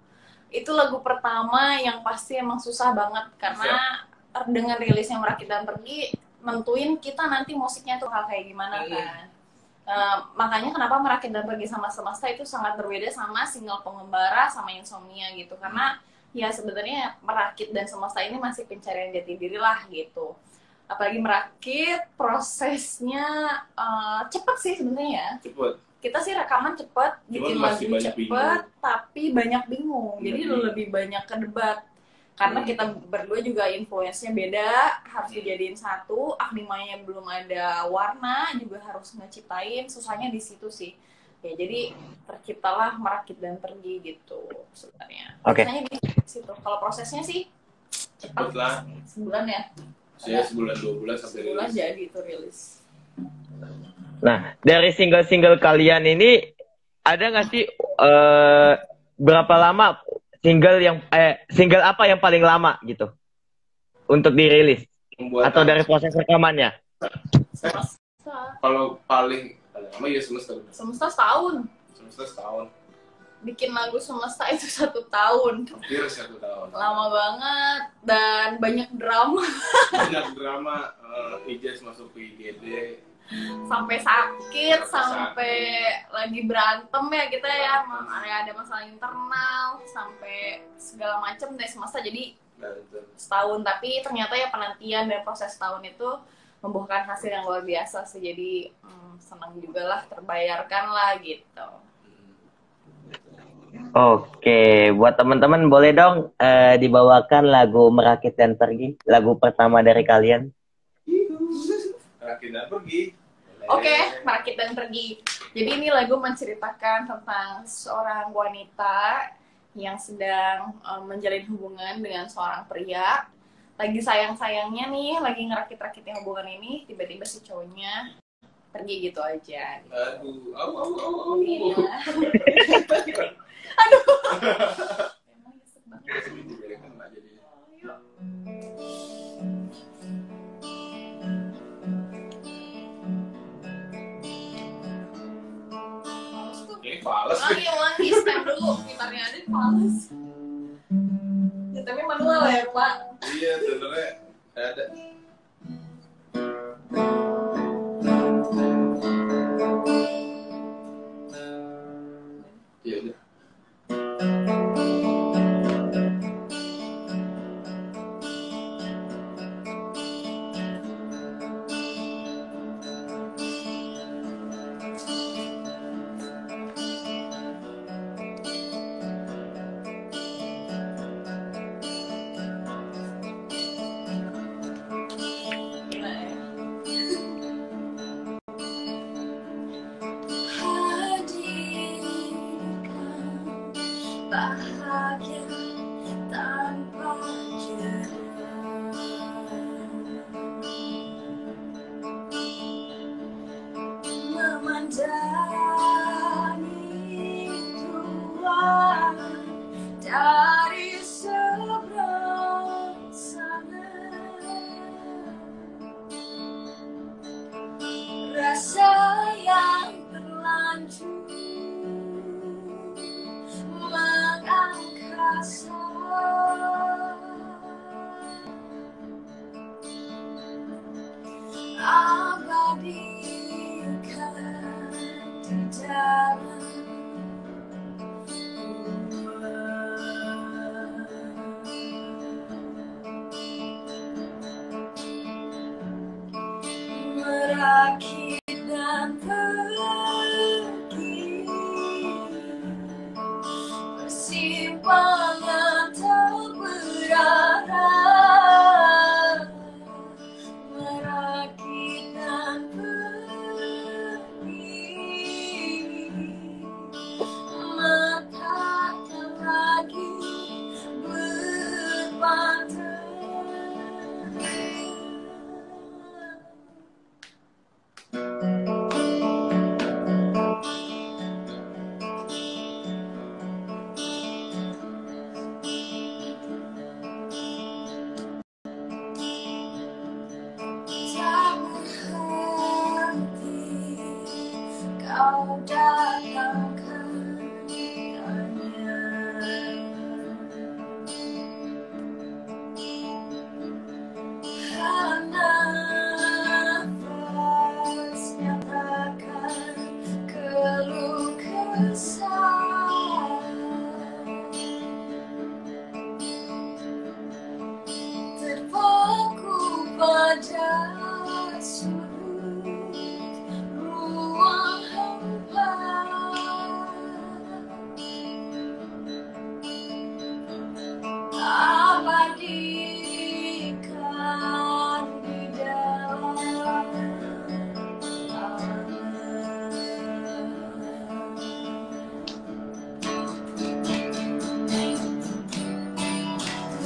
itu lagu pertama yang pasti emang susah banget karena dengan rilisnya Merakit dan Pergi nentuin kita nanti musiknya tuh kayak gimana kan. Makanya kenapa Merakit dan Pergi sama Semesta itu sangat berbeda sama single Pengembara sama Insomnia gitu, karena ya sebenarnya Merakit dan Semesta ini masih pencarian jati diri lah gitu. Apalagi Merakit prosesnya cepet sih sebenarnya. Cepet. Kita sih rekaman cepet, bikin lagu cepet, tapi banyak bingung. Jadi lebih banyak ke debat. Karena kita berdua juga influence-nya beda, harus dijadiin satu. Agni Maya belum ada warna, juga harus ngeciptain. Susahnya di situ sih. Ya, jadi terciptalah Merakit dan Pergi gitu sebenarnya. Susahnya di situ. Kalau prosesnya sih cepet lah. Sebulan ya? Saya sebulan 2 bulan sampai sebulan rilis. Jadi itu rilis. Nah, dari single-single kalian ini ada nggak sih berapa lama single apa yang paling lama gitu untuk dirilis? Atau dari proses rekamannya? Kalau paling lama ya Semesta. Semesta setahun. Bikin lagu Semesta itu 1 tahun. Hampir 1 tahun. Lama banget dan banyak drama. Ijaz masuk ke IGD. Sampai sakit, sampai lagi berantem ya kita ya, ada masalah internal, sampai segala macam deh Semesta. Jadi setahun, tapi ternyata ya penantian dan proses setahun itu membuahkan hasil yang luar biasa sih. Jadi senang juga lah, terbayarkan lah gitu. Oke, buat teman-teman boleh dong dibawakan lagu Merakit dan Pergi, lagu pertama dari kalian. Merakit dan Pergi. Oke, Merakit dan Pergi. Jadi ini lagu menceritakan tentang seorang wanita yang sedang menjalin hubungan dengan seorang pria. Lagi sayang-sayangnya nih, lagi ngerakit-rakitnya hubungan ini, tiba-tiba si cowoknya pergi gitu aja. Aduh, Iya. Aduh. Emang nyesek banget. Ya, tapi manual ya Pak. Iya, sebenarnya ada. Ya udah. Gila ya. Hadirkan bahagia tanpa jeda, memandangi Tuhan dari seberang sana. Rasa yang berlanjut mengangkasa, abadikan di dalam merakit dan pergi, persimpangan tak berarah, merakit dan pergi, mata tak lagi berpantang. Tak berhenti kau datangkan hanya, karena nafas nyatakan keluh kesah, terpaku pada sudut ruang hampa, abadikan di dalam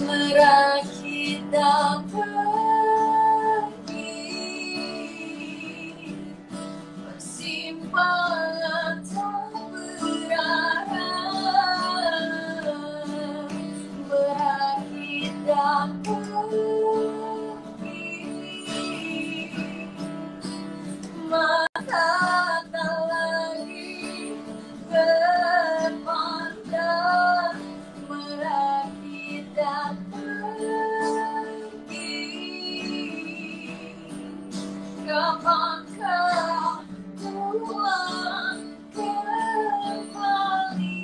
merakit dan pergi, persimpangan tak berarah, merakit dan pergi, mata tak lagi berpandang, merakit dan pergi, kapankah pulang kembali?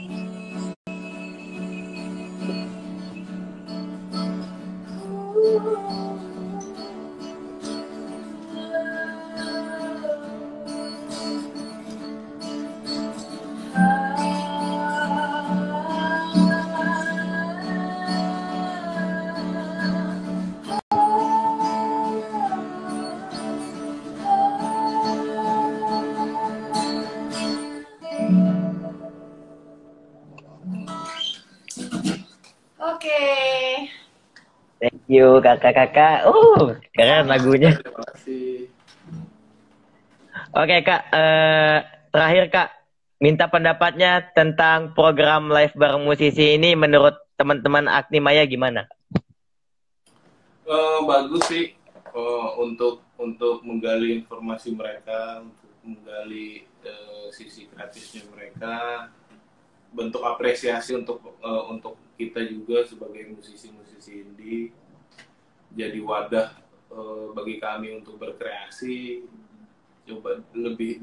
Oke. Thank you kakak-kakak. Keren lagunya. Terima kasih. Oke kak, terakhir kak, minta pendapatnya tentang program live bareng musisi ini menurut teman-teman Agni-Maya gimana? Bagus sih, untuk menggali informasi mereka, untuk menggali sisi kreatifnya mereka. bentuk apresiasi untuk kita juga sebagai musisi-musisi indie, jadi wadah bagi kami untuk berkreasi. Coba lebih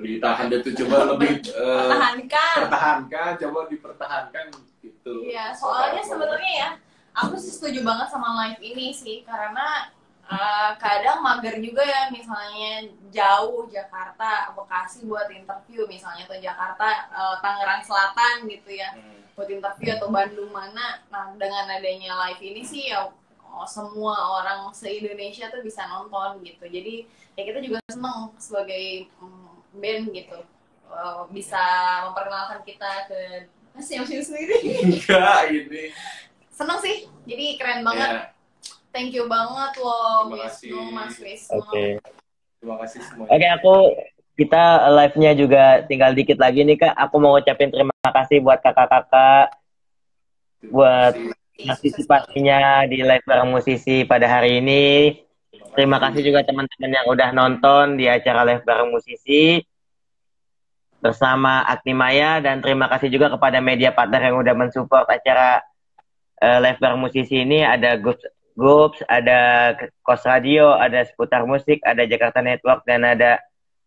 ditahan itu, coba lebih pertahankan, coba dipertahankan gitu. Iya, soalnya sebenarnya ya, aku sih setuju banget sama live ini sih, karena kadang mager juga ya, misalnya jauh Jakarta, Bekasi buat interview misalnya, atau Jakarta, Tangerang Selatan gitu ya, buat interview, atau Bandung mana. Nah, dengan adanya live ini sih ya semua orang se-Indonesia tuh bisa nonton gitu. Jadi ya kita juga seneng sebagai band gitu, bisa memperkenalkan kita ke museum sendiri. Enggak, ini Seneng sih, jadi keren banget. ya, Thank you banget loh, terima kasih. Mas Wisnu. Oke. Terima kasih semuanya. Oke, kita live-nya juga tinggal dikit lagi nih Kak. Aku mau ngucapin terima kasih buat kakak-kakak buat partisipasinya di live bareng musisi pada hari ini. Terima kasih juga teman-teman yang udah nonton di acara live bareng musisi bersama Agni-Maya, dan terima kasih juga kepada media partner yang udah mensupport acara live bareng musisi ini. Ada Goops, ada Kos Radio, ada Seputar Musik, ada Jakarta Network, dan ada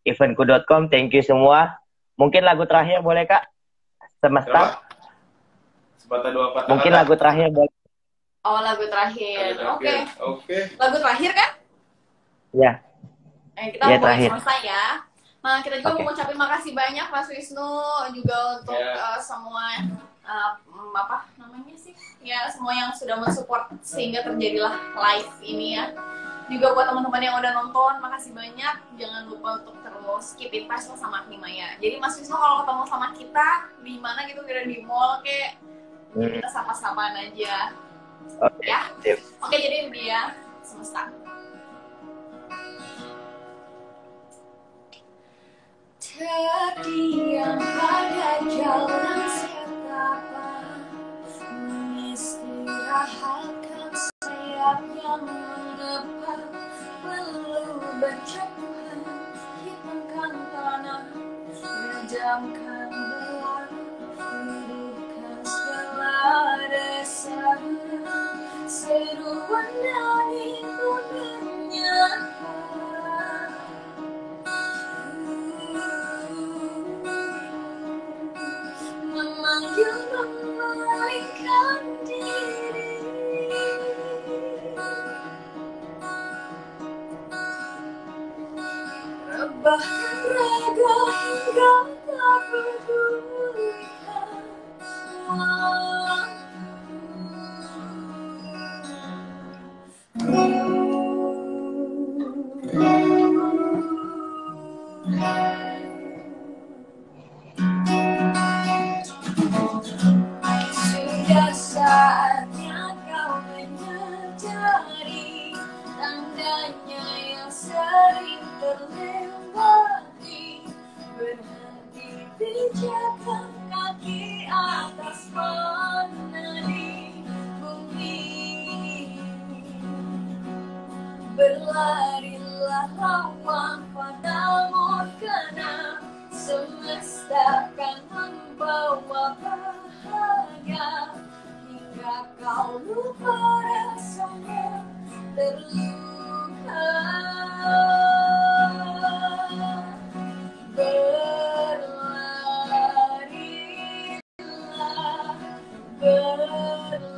eventku.com. Thank you semua. Mungkin lagu terakhir boleh Kak? Semesta. Sepatah dua patah Mungkin kata. lagu terakhir boleh. Oh, lagu terakhir. Oke. Oke. Lagu terakhir kan? Ya. Kita Ya, mulai terakhir. selesai ya. Nah, kita juga Oke. mau ngucapin makasih banyak Mas Wisnu juga untuk Ya. semua apa namanya sih? Ya, semua yang sudah mensupport sehingga terjadilah live ini ya. Juga buat teman-teman yang udah nonton, makasih banyak. Jangan lupa untuk terus keep in touch sama Agni-Maya. Jadi Mas Wisnu kalau ketemu sama kita di mana gitu, kira di mall kayak kita sapa-sapaan aja. Oke. Ya. Sip. Oke, jadi dia Semesta. Terdiam pada jalan setapak, mengistirahatkan sayap yang mengepak, lalu berjatuhan, hitamkan tanah, redamkan belah, hidupkan segala desa, seruan nadi pun menyapa. Memanggil memalingkan diri, rebahkan raga hingga tak pedulikan sudah saatnya kau menyadari tandanya yang sering terlewati. Berhenti pijakan kaki atas menadi bumi. Berlarilah lawan padamu, karena semesta kan membawa bahagia hingga kau lupa rasanya terluka. Berlarilah, berlarilah,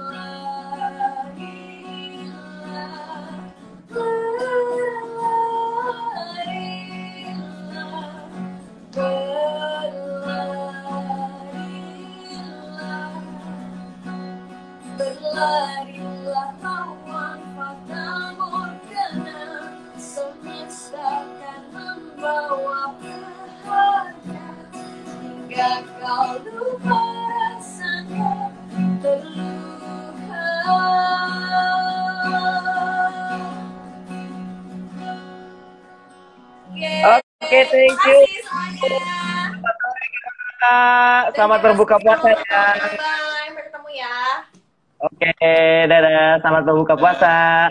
berlarilah lawan padamu, karena semesta kan membawa bahagia hingga kau lupa rasanya terluka. Oke, thank you. Makasih semuanya. Kak, selamat berbuka puasa ya. Bye, sampai ketemu ya. Oke, dadah. Selamat berbuka puasa.